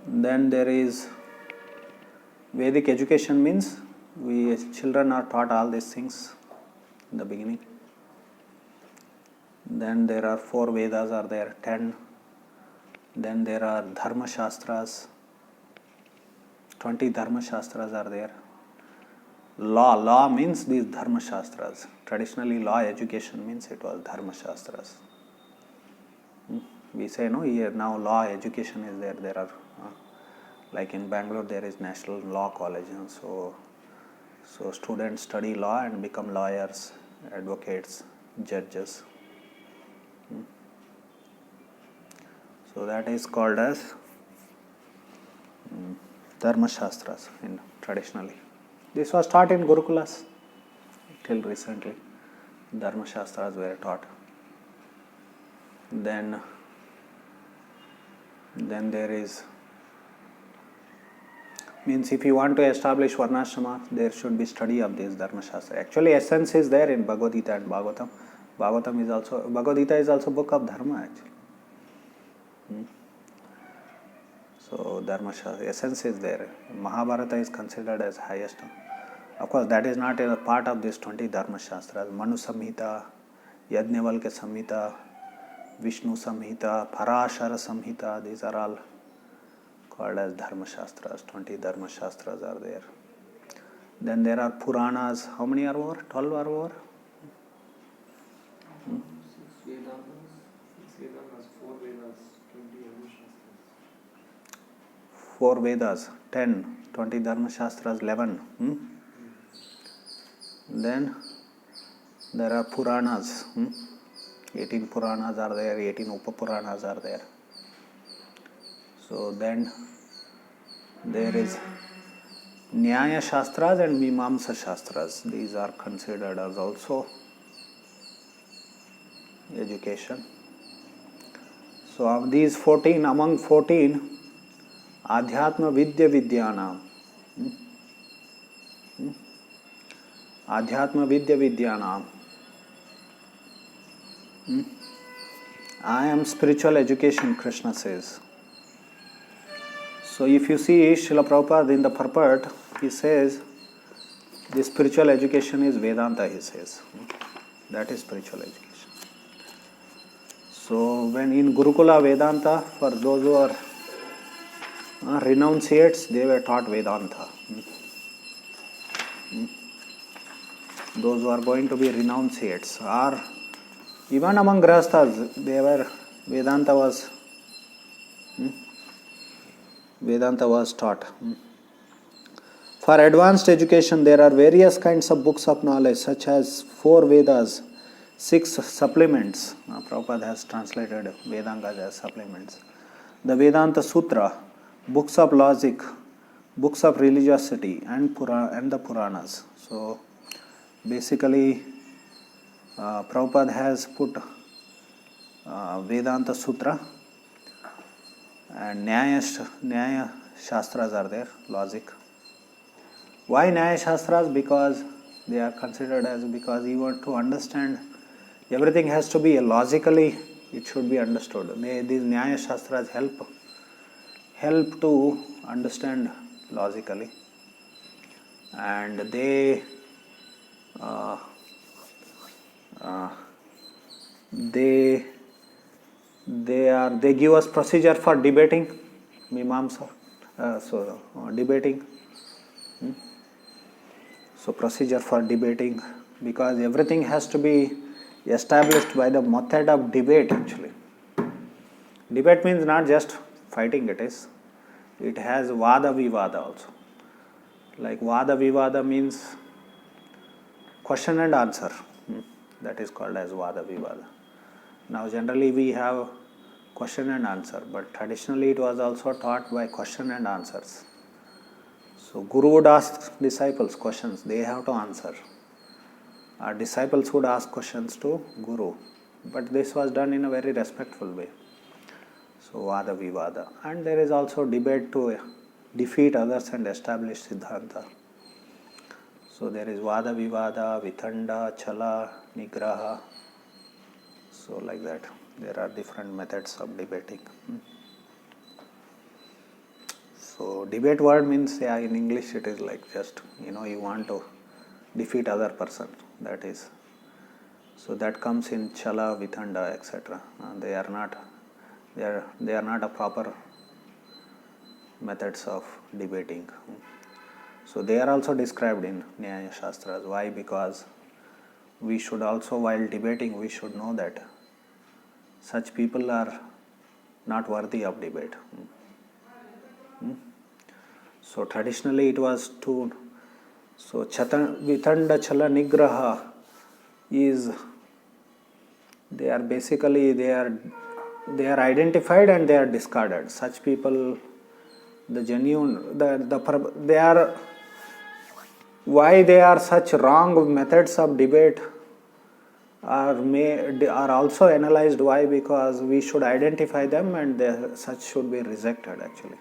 Then there is Vedic education, means we as children are taught all these things in the beginning. Then there are 4 Vedas are there, 10. Then there are Dharma Shastras, 20 Dharma Shastras are there. Law means these Dharma Shastras. Traditionally, law education means it was Dharma Shastras. We say, no, here now law education is there. There are, like in Bangalore, there is National Law College. So students study law and become lawyers, advocates, judges. So that is called as Dharma Shastras traditionally. This was taught in Gurukulas till recently. Dharma Shastras were taught. Then there is, means if you want to establish Varnashrama, there should be study of this Dharma Shastra. Actually, essence is there in Bhagavad Gita and Bhagavatam. Bhagavad Gita is also book of Dharma actually. So Dharma Shastra, essence is there. Mahabharata is considered as highest. Of course, that is not a part of this 20 Dharma Shastras. Manu Samhita, Yajnavalkya Samhita, Vishnu Samhita, Parashara Samhita, these are all called as Dharma Shastras. 20 Dharma Shastras are there. Then there are Puranas. How many are over? 12 are over? 6 Vedas, 4 Vedas, 20 Dharma Shastras. 4 Vedas, 10, 20 Dharma Shastras, 11. Then there are Puranas. 18 Puranas are there, 18 Upapuranas are there. So then there is Nyaya Shastras and Mimamsa Shastras. These are considered as also education. So of these 14, among 14, Ahdyatma Vidya Vidyanam. Ahdyatma Vidya Vidyanam. I am spiritual education, Krishna says. So if you see Srila Prabhupada in the purport, he says, the spiritual education is Vedanta, he says. That is spiritual education. So when in Gurukula Vedanta, for those who are renunciates, they were taught Vedanta. Those who are going to be renunciates, or even among Grahasthas, Vedanta was taught. For advanced education, there are various kinds of books of knowledge, such as 4 Vedas, 6 supplements. Prabhupada has translated Vedangas as supplements. The Vedanta Sutra, books of logic, books of religiosity, and the Puranas. So basically, Prabhupada has put Vedanta Sutra and Nyaya Shastras are there, logic. Why Nyaya Shastras? Because they are considered as, because you want to understand, everything has to be logically, it should be understood. These Nyaya Shastras help to understand logically, and they give us procedure for debating, Mimamsa, debating. So procedure for debating, because everything has to be established by the method of debate actually. Debate means not just fighting, it has Vada Vivada also. Like Vada Vivada means question and answer. That is called as Vada Vivada. Now generally we have question and answer, but traditionally it was also taught by question and answers. So Guru would ask disciples questions, they have to answer. Our disciples would ask questions to Guru, but this was done in a very respectful way. So Vada Vivada. And there is also debate to defeat others and establish Siddhanta. So there is Vada Vivada, Vitanda, Chala, Nigraha. So like that. There are different methods of debating. So debate word means, yeah, in English it is like just, you want to defeat other person. That is. So that comes in Chala, Vitanda, etc. They are not a proper methods of debating. So they are also described in Nyaya Shastras. Why? Because we should also, while debating, we should know that such people are not worthy of debate. So traditionally it was to, so Vitanda Chala Nigraha is, they are identified and they are discarded. Such people, why they are such wrong methods of debate are also analyzed. Why? Because we should identify them and such should be rejected actually.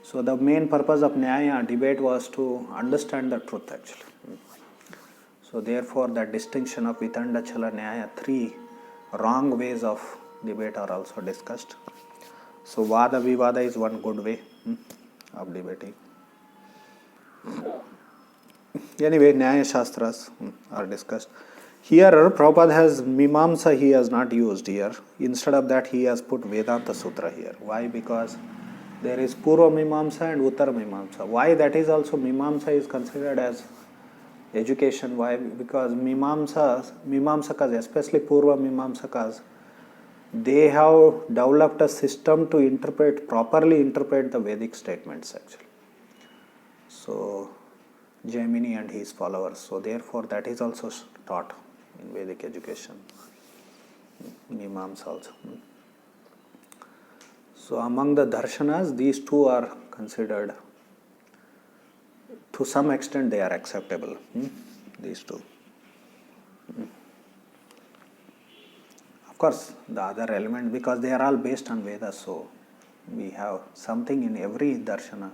So the main purpose of Nyaya debate was to understand the truth actually. So therefore that distinction of Vitanda Chala Nyaya, 3 wrong ways of debate are also discussed. So Vada Vivada is one good way of debating. Anyway, Nyaya Shastras are discussed. Here Prabhupada has Mimamsa, he has not used here. Instead of that he has put Vedanta Sutra here. Why? Because there is Purva Mimamsa and Uttara Mimamsa. Why that is also, Mimamsa is considered as education. Why? Because Mimamsakas, especially Purva Mimamsakas, they have developed a system to properly interpret the Vedic statements actually. So Jaimini and his followers. So therefore that is also taught in Vedic education. Mimamsa also. So among the darshanas, these 2 are considered, to some extent they are acceptable. These 2. Of course, the other element, because they are all based on Vedas, so we have something in every darshana.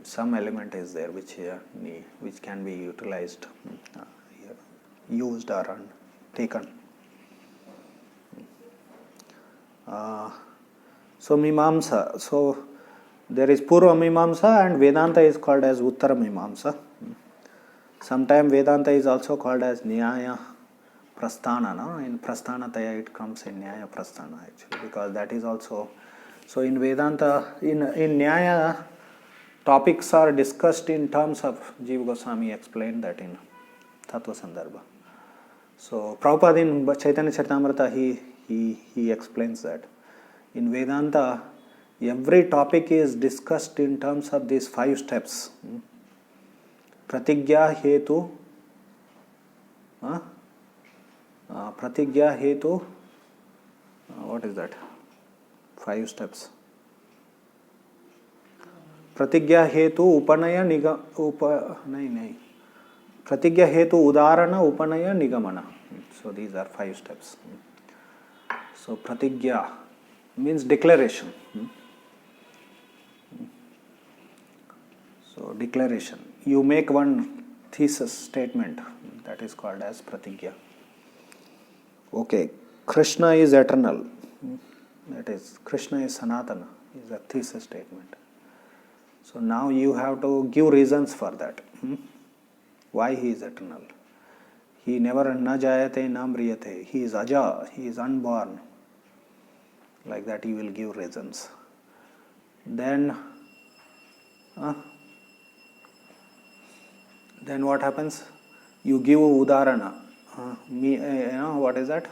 Some element is there which can be utilized, used or taken. So Mimamsa. So there is Purva Mimamsa and Vedanta is called as Uttara Mimamsa. Sometimes Vedanta is also called as Nyaya Prasthana. No? In Prasthanataya it comes in Nyaya Prasthana actually, because that is also. So in Vedanta, in Nyaya, topics are discussed in terms of, Jiva Goswami explained that in Tattva Sandarbha. So Prabhupada in Chaitanya Charitamrita he explains that in Vedanta every topic is discussed in terms of these 5 steps. Pratigya Hetu, what is that? 5 steps. Pratigya Hetu Upanaya Pratigya Hetu Udarana Upanaya Nigamana. So these are 5 steps. So Pratigya means declaration. So declaration. You make one thesis statement, that is called as Pratigya. Okay, Krishna is eternal. That is, Krishna is Sanatana, is a thesis statement. So now you have to give reasons for that. Why he is eternal. He never na jayate na mriyate. He is aja, he is unborn. Like that you will give reasons. Then what happens? You give udarana. What is that?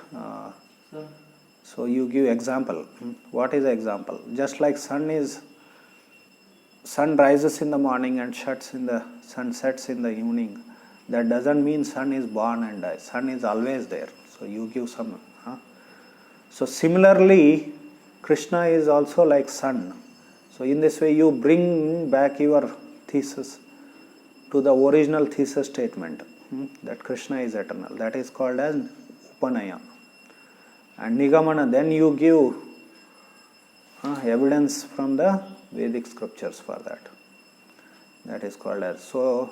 So you give example. What is the example? Just like sun rises in the morning and sun sets in the evening. That doesn't mean sun is born and dies. Sun is always there. So you give some. So similarly, Krishna is also like sun. So in this way you bring back your thesis to the original thesis statement, that Krishna is eternal. That is called as Upanaya. And Nigamana, then you give evidence from the Vedic scriptures for that. That is called as. So,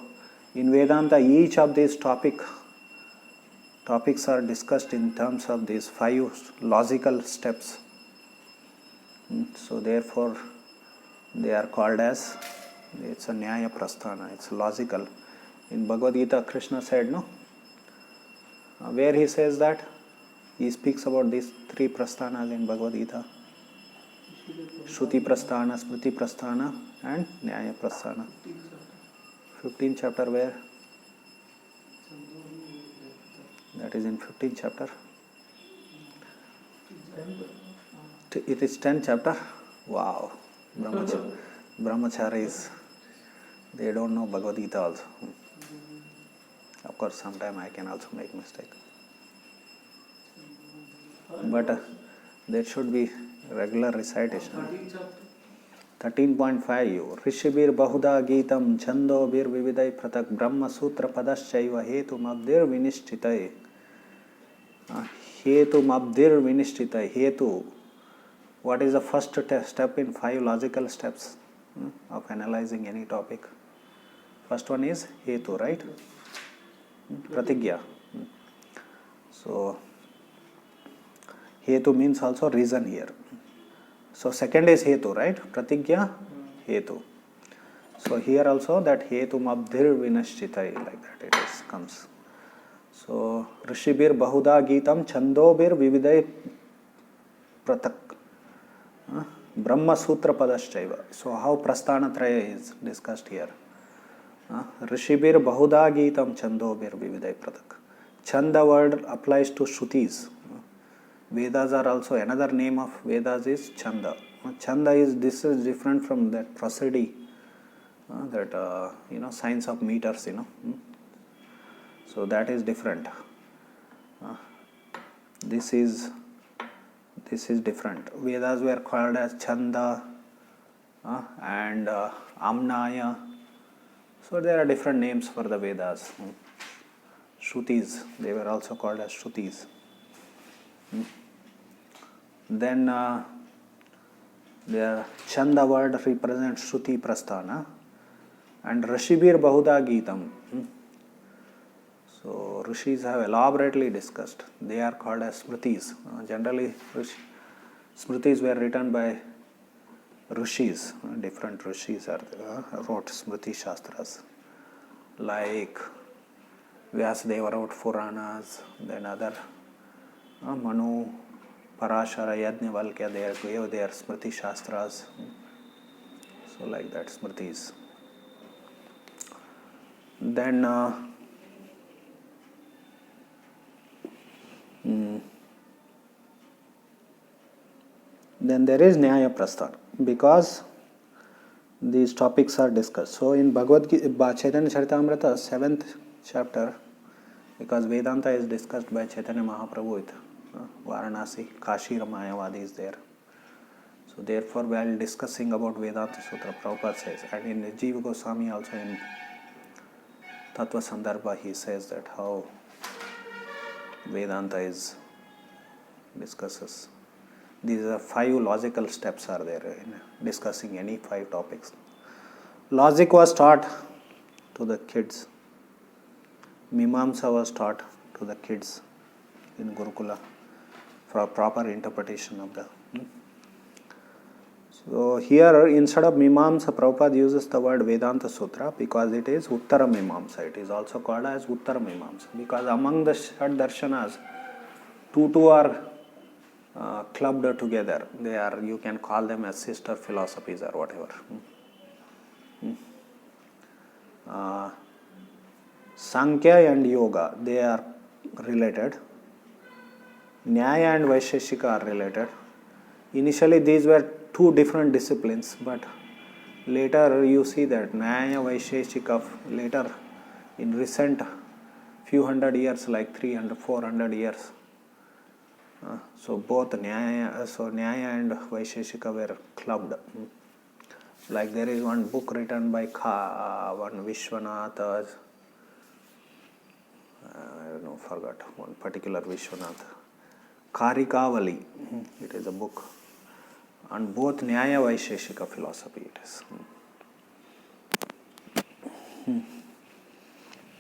in Vedanta, each of these topics are discussed in terms of these 5 logical steps. So, therefore, they are called as, it's a Nyaya Prasthana, it's logical. In Bhagavad Gita, Krishna said, no? Where he says that? He speaks about these 3 prasthanas in Bhagavad Gita. Shruti Prasthana, Smriti Prasthana and Nyaya Prasthana. 15th chapter where? That is in 15th chapter. It is 10th chapter. Wow. Brahmacharis, they don't know Bhagavad Gita also. Of course, sometime I can also make mistake. But there should be regular recitation. 13.5 Rishibir Bahuda Gitam Chando Bir Vividai Pratak Brahma Sutra Padaschaiva Hetu Mabdir Vinishchitai. Hetu Mabdir Vinishchitai. Hetu. What is the first step in 5 logical steps of analyzing any topic? First one is Hetu, right? Pratigya. So, Hetu means also reason here. So, second is Hetu, right? Pratigya, Hetu. So, here also that Hetu Mabdir Vinashchitai, like that it is, comes. So, Rishibir Bahuda Gitam Chandobir Vividai Pratak. Brahma Sutra Padaschaiva. So, how Prasthana Traya is discussed here. Rishibir Bahuda Gitam Chandobir Vividai Pratak. Chanda word applies to Shrutis. Vedas are also, another name of Vedas is Chanda. Chanda is, this is different from that prosody, that science of meters, So that is different. This is different. Vedas were called as Chanda and Amnaya. So there are different names for the Vedas. Shrutis, they were also called as Shrutis. Then their Chanda word represents Shruti Prasthana and Rishibir Bahuda Gitam. So Rishis have elaborately discussed. They are called as Smritis. Generally, Smritis were written by Rishis. Different Rishis wrote Smriti Shastras. Like Vyasadeva wrote Puranas, then other Manu, Parashara, Yajnavalkya, they gave their Smriti Shastras. So like that, Smritis. Then there is Nyaya Prasthana, because these topics are discussed. So in Bhagavad Gita, Chaitanya Charitamrita, 7th chapter, because Vedanta is discussed by Chaitanya Mahaprabhu with Varanasi, Kashi Ramayavadi is there. So therefore, while discussing about Vedanta Sutra, Prabhupada says, and in Jiva Goswami also in Tattva Sandarbha, he says that how Vedanta is discusses. These are 5 logical steps are there in discussing any 5 topics. Logic was taught to the kids. Mimamsa was taught to the kids in Gurukula for proper interpretation of the. So here, instead of Mimamsa, Prabhupada uses the word Vedanta Sutra because it is Uttara Mimamsa. It is also called as Uttara Mimamsa because among the Shad Darshanas, two are clubbed together. They are, you can call them as sister philosophies or whatever. Sankhya and Yoga, they are related. Nyaya and Vaisheshika are related. Initially these were 2 different disciplines, but later you see that Nyaya, Vaisheshika, later in recent few hundred years, like 300, 400 years, so both Nyaya and Vaisheshika were clubbed. Like there is one book written by one Vishwanath, I don't know, forgot one particular Vishwanath, Karikavali. It is a book On both Nyaya Vaisheshika philosophy it is.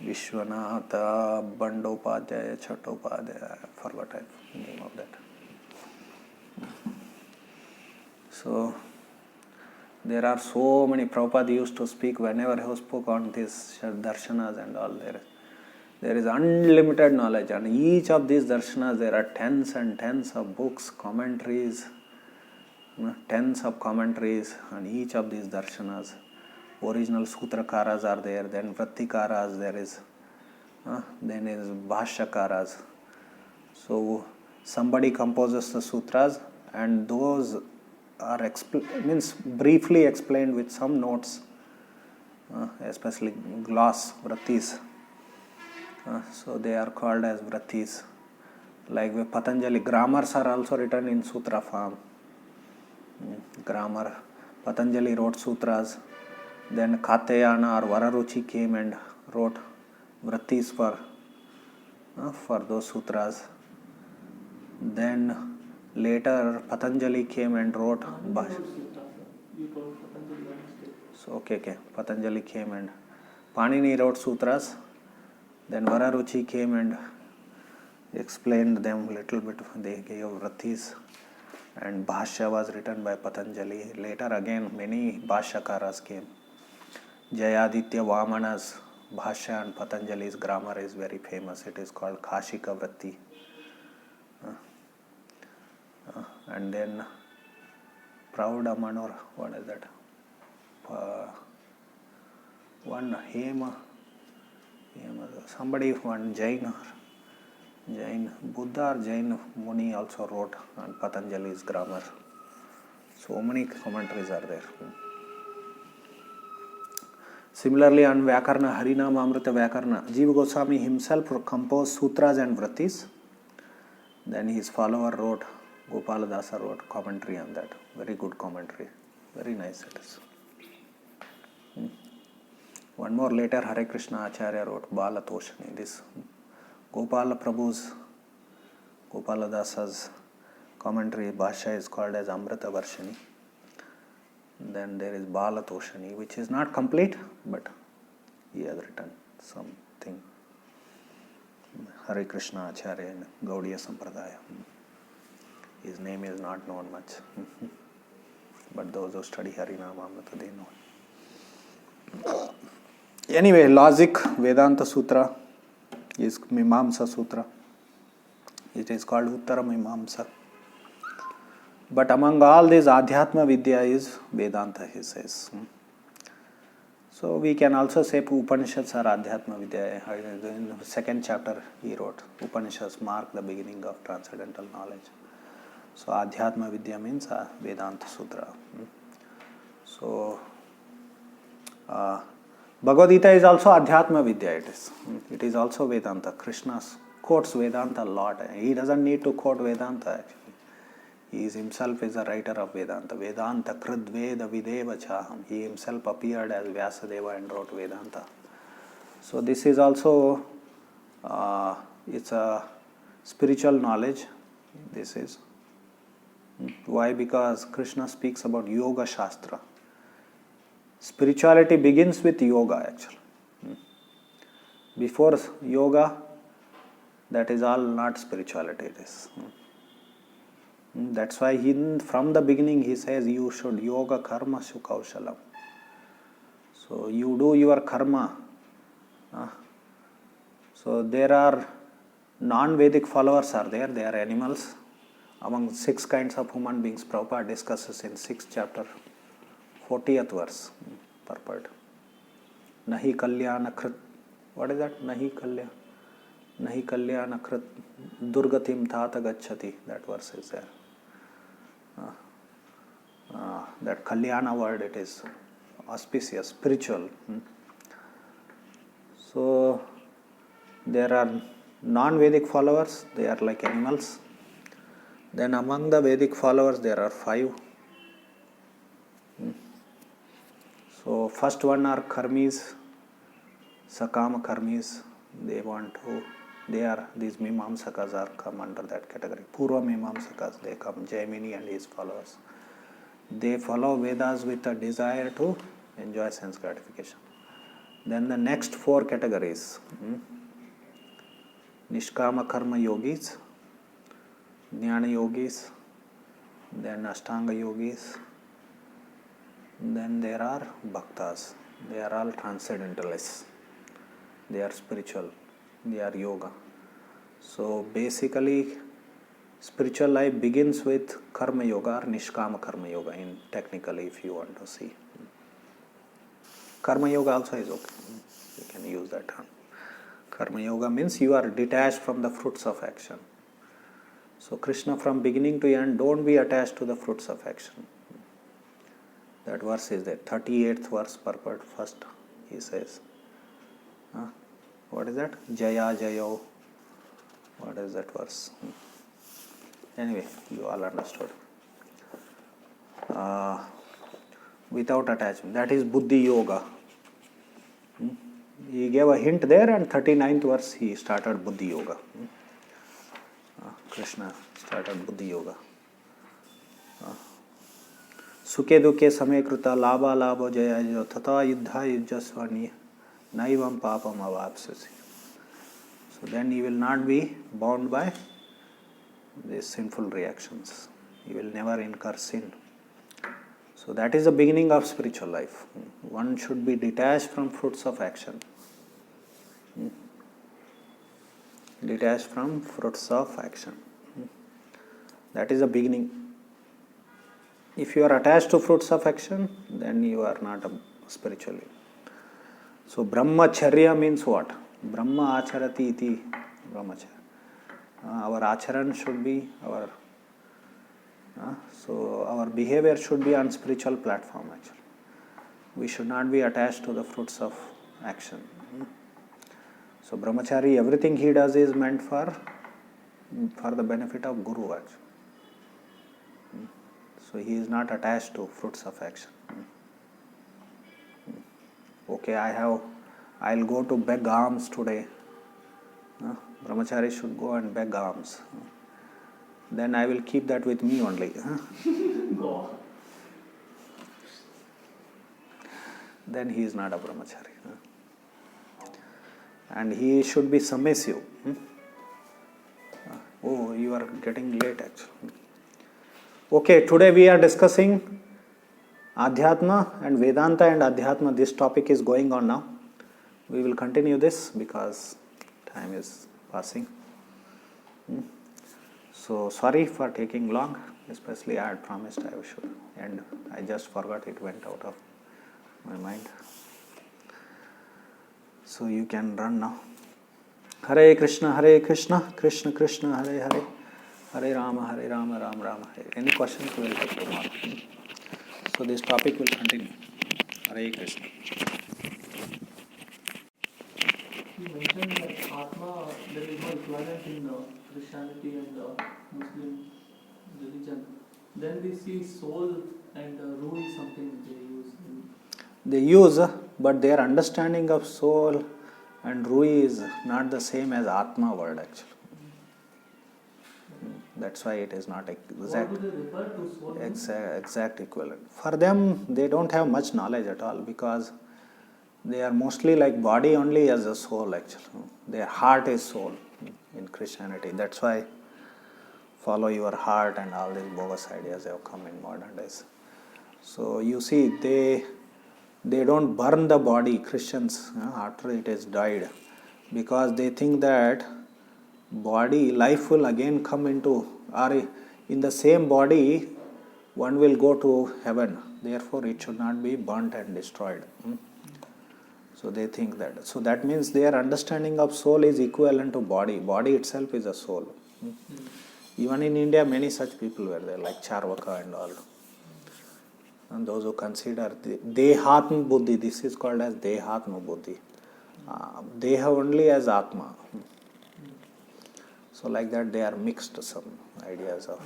Vishwanatha Bandopadhyaya Chattopadhyaya, I forgot the name of that. So there are so many. Prabhupada used to speak whenever he spoke on these darshanas and all. There is unlimited knowledge. On each of these darshanas there are tens and tens of books, commentaries, tens of commentaries on each of these darshanas. Original Sutrakaras are there, then Vrattikaras there is, then is Bhashyakaras. So somebody composes the sutras and those are briefly explained with some notes, especially gloss, vrattis. So they are called as vrattis. Like with Patanjali, grammars are also written in sutra form. Grammar. Patanjali wrote sutras. Then Katayana or Vararuchi came and wrote vrattis for those sutras. Then later Patanjali came and wrote so okay. Patanjali came and Panini wrote sutras. Then Vararuchi came and explained them little bit. They gave vrattis, and Bhashya was written by Patanjali. Later again many Bhashyakaras came. Jayaditya Vamana's Bhashya and Patanjali's grammar is very famous. It is called Kashika Vratti. And then Pravdamanor, what is that? One Hema, somebody, one Jain, Buddha or Jain Muni also wrote on Patanjali's grammar. So many commentaries are there. Similarly, on Vyakarna, Harinama Amrita Vyakarna, Jiva Goswami himself composed sutras and vrattis. Then his follower wrote, Gopala Dasa wrote commentary on that. Very good commentary. Very nice it is. One more later, Hare Krishna Acharya wrote Bala Toshani. This Gopala Prabhu's, Gopala Dasa's commentary, Bhashya is called as Amrita Varshani. Then there is Bala Toshani, which is not complete, but he has written something. Hare Krishna Acharya in Gaudiya Sampradaya. His name is not known much. But those who study Harinama Amrita, they know. Anyway, logic, Vedanta Sutra is Mimamsa Sutra. It is called Uttara Mimamsa. But among all these, Ahdyatma Vidya is Vedanta, he says. So we can also say Upanishads are Ahdyatma Vidya. In the second chapter he wrote, Upanishads mark the beginning of transcendental knowledge. So Ahdyatma Vidya means Vedanta Sutra. So Bhagavad Gita is also Ahdyatma Vidya. It is also Vedanta. Krishna quotes Vedanta a lot. He doesn't need to quote Vedanta actually. He himself is a writer of Vedanta. Vedanta Kridveda Videva Chaham. He himself appeared as Vyasadeva and wrote Vedanta. So this is also, it's a spiritual knowledge. This is. Why? Because Krishna speaks about Yoga Shastra. Spirituality begins with yoga actually. Before yoga, that is all not spirituality. It is. That's why from the beginning he says you should yoga karma sukhaushalam. So you do your karma. So there are non-Vedic followers are there. They are animals. Among 6 kinds of human beings, Prabhupada discusses in 6th chapter, 40th verse, purport. Nahi kalyana krit. What is that? Nahi kalyana krit durgatim thata gacchati. That verse is there. That kalyana word, it is auspicious, spiritual. So there are non-Vedic followers. They are like animals. Then among the Vedic followers there are 5. So first one are karmis, sakama karmis. These Mimamsakas are come under that category. Purva Mimamsakas, they come, Jaimini and his followers. They follow Vedas with a desire to enjoy sense gratification. Then the next 4 categories. Nishkama karma yogis, Jnana yogis, then Ashtanga yogis, then there are bhaktas. They are all transcendentalists. They are spiritual. They are yoga. So basically, spiritual life begins with karma yoga or nishkama karma yoga, in technically, if you want to see. Karma yoga also is okay. You can use that term. Karma yoga means you are detached from the fruits of action. So Krishna, from beginning to end, don't be attached to the fruits of action. That verse is there, 38th verse, purport first, he says. What is that? Jaya Jayo. What is that verse? Anyway, you all understood. Without attachment. That is Buddhi Yoga. He gave a hint there, and 39th verse he started Buddhi Yoga. Krishna started Buddhi Yoga. Sukhe dukhe samay kruta labha labha jaya jayo tata yuddha yujjasvaniya naivam papam avapsasi. So then you will not be bound by these sinful reactions. You will never incur sin. So that is the beginning of spiritual life. One should be detached from fruits of action. Detached from fruits of action. That is the beginning. If you are attached to fruits of action, then you are not spiritually. So brahmacharya means what? Brahma acharati iti brahmacharya. Our acharan should be our behavior should be on spiritual platform actually. We should not be attached to the fruits of action. So brahmachari, everything he does is meant for the benefit of Guru actually. So he is not attached to fruits of action. Okay, I'll go to beg alms today. Brahmachari should go and beg alms. Then I will keep that with me only. Then he is not a brahmachari. And he should be submissive. Oh, you are getting late actually. Okay, today we are discussing Ahdyatma and Vedanta and Ahdyatma. This topic is going on now. We will continue this because time is passing. So sorry for taking long, especially I had promised I should end. I just forgot, it went out of my mind. So you can run now. Hare Krishna, Krishna Krishna, Hare Hare, Hare Rama, Rama Rama, Hare. Any questions we will take tomorrow. So this topic will continue. Hare Krishna. You mentioned that Atma, there is no equivalent in Christianity and Muslim religion. Then we see soul and ruh is something they use. But their understanding of soul and ruh is not the same as Atma word actually. That's why it is not exact. What do they refer to soul? Exact equivalent. For them, they don't have much knowledge at all because they are mostly like body only as a soul actually. Their heart is soul in Christianity. That's why follow your heart and all these bogus ideas have come in modern days. So you see, they don't burn the body, Christians, after it has died, because they think that body, life will again come into, or in the same body, one will go to heaven. Therefore, it should not be burnt and destroyed. So they think that. So that means their understanding of soul is equivalent to body. Body itself is a soul. Even in India, many such people were there, like Charvaka and all. And those who consider Dehatma Buddhi, this is called as Dehatma Buddhi. Deha only as Atma. So like that they are mixed some ideas of.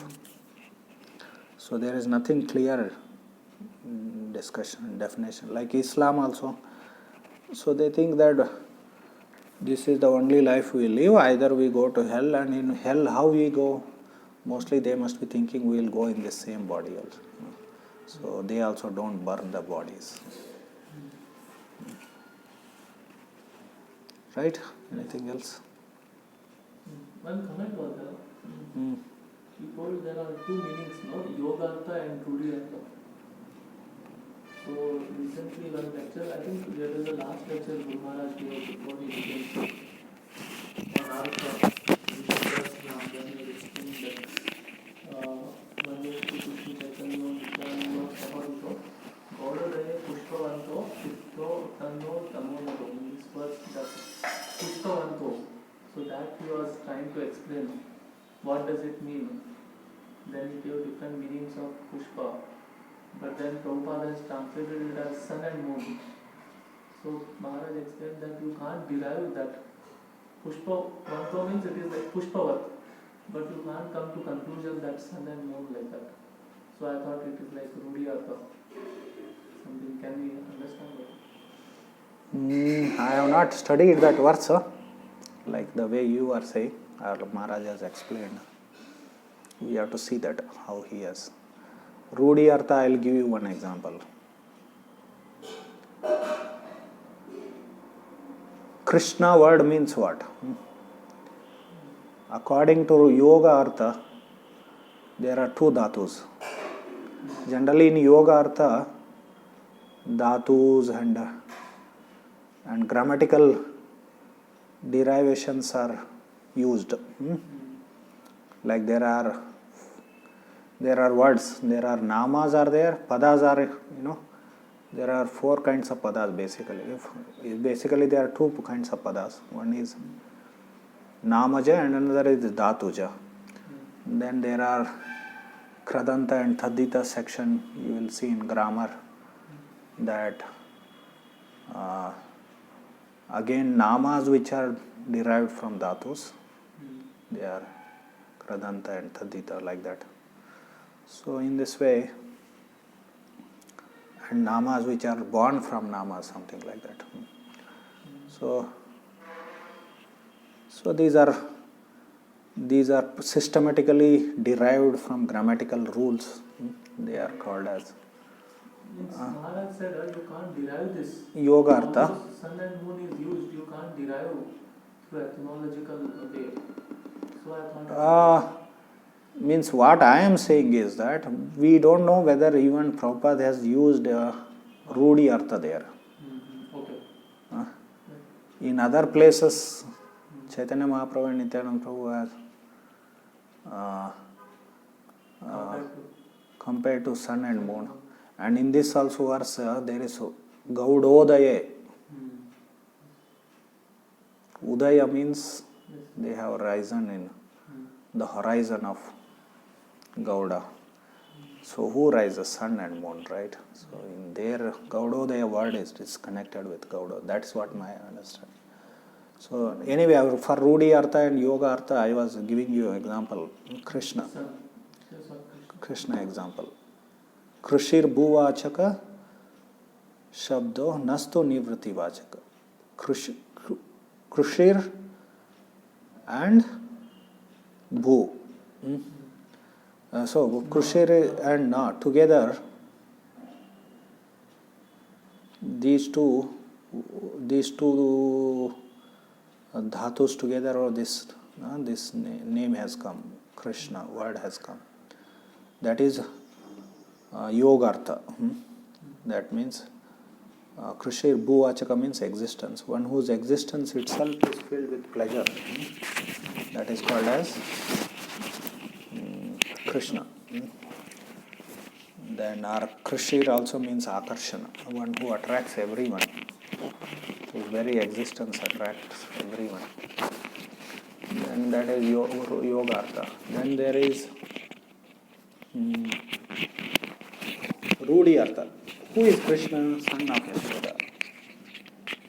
So there is nothing clear discussion, definition. Like Islam also. So they think that this is the only life we live, either we go to hell, and in hell how we go? Mostly they must be thinking we will go in the same body also. So they also don't burn the bodies. Right? Anything else? One comment was there. You told there are two meanings, no? Yogartha and Rudhyartha. So recently one lecture, I think there is a last lecture Guru Maharaj gave before he became on Artha. Then he was explaining that one is to Krishna Chaitanya Nityananda Savarito Gaudadaye Pushpavanto Shitto Tanno Tamonado means first that Pushpavanto. So that he was trying to explain what does it mean. Then he gave different meanings of Pushpa. But then Prabhupada has translated it as sun and moon. So Maharaj explained that you can't derive that. Pushpa Vanto means it is like Pushpavat. But you can't come to conclusion that sun and moon like that. So I thought it is like Rudhyartha. Something, can we understand that? I have not studied that verse, like the way you are saying, or Maharaj has explained. We have to see that, how he has. Rudhyartha, I will give you one example. Krishna word means what? According to Yoga Artha, there are two dhatus. Generally in Yoga Artha, dhatus and grammatical derivations are used. Like there are words, there are namas are there, padas are, there are four kinds of padas basically. Basically there are two kinds of padas. One is namaja and another is dhatuja. Then there are kradanta and tadita section, you will see in grammar that again namas which are derived from dhatus, they are kradanta and tadita, like that. So in this way, and namas which are born from namas, something like that. So these are systematically derived from grammatical rules. They are called as Maharaj said you can't derive this. Yoga Artha. Sun and moon is used, you can't derive through etymological way. So I thought means what I am saying is that we don't know whether even Prabhupada has used Rudhyartha there. Okay. In other places, Chaitanya Mahaprabhu and Nityananda Prabhu has compared to sun and moon. And in this also verse, there is Gaudodaya. Udaya means they have risen in the horizon of Gauda. So who rises? Sun and moon, right? So in their Gaudodaya word is connected with Gauda. That's what my understanding. So anyway, for Rudhyartha and Yoga Artha, I was giving you an example. Krishna example. Krushir bhuvachaka shabdo nasto nivrati vachaka. Krushir and bhu. So Krushir and Na together, these two dhatus together, or this name has come, Krishna word has come. That is Yogartha. That means Krushir bhuvachaka means existence, one whose existence itself is filled with pleasure. That is called as Krishna. Then our Krushir also means akarshana, one who attracts everyone, whose very existence attracts everyone. Then that is Yogartha. Then there is Rudhyartha. Who is Krishna, son of Yashoda?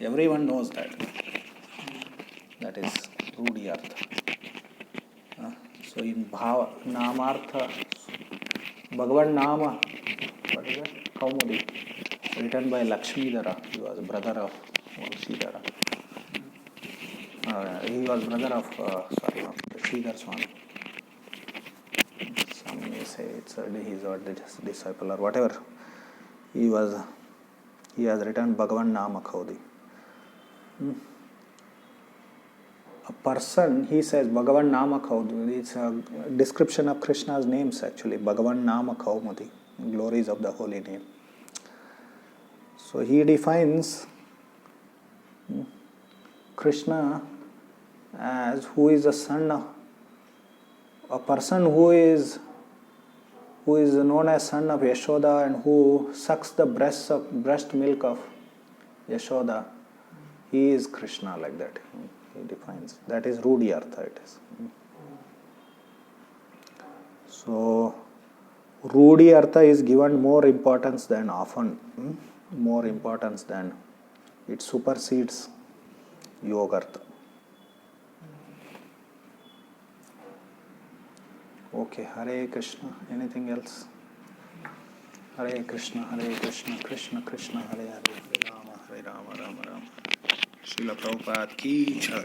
Everyone knows that. That is Rudhyartha. So in Bhava, Namartha, Bhagavan Nama, what is that? Kaumudi, written by Lakshmidhara. He was brother of Sridhara. He was brother of Sridhar Swami. Some may say say it's he's a disciple or whatever. He has written Bhagavan Nama Khaudi. A person, he says Bhagavan Nama Kaumudi, it's a description of Krishna's names actually, Bhagavan Nama Kaumudi, glories of the holy name. So he defines Krishna as who is a son of a person who is known as son of Yashoda and who sucks the breast milk of Yashoda. He is Krishna, like that. He defines. That is Rudi Artha it is. So, Rudi Artha is given more importance than often. More importance than it supersedes Yogartha. Okay, Hare Krishna. Anything else? Hare Krishna, Krishna Krishna, Hare Hare, Hare Rama, Rama Rama. Srila Prabhupada ki jai.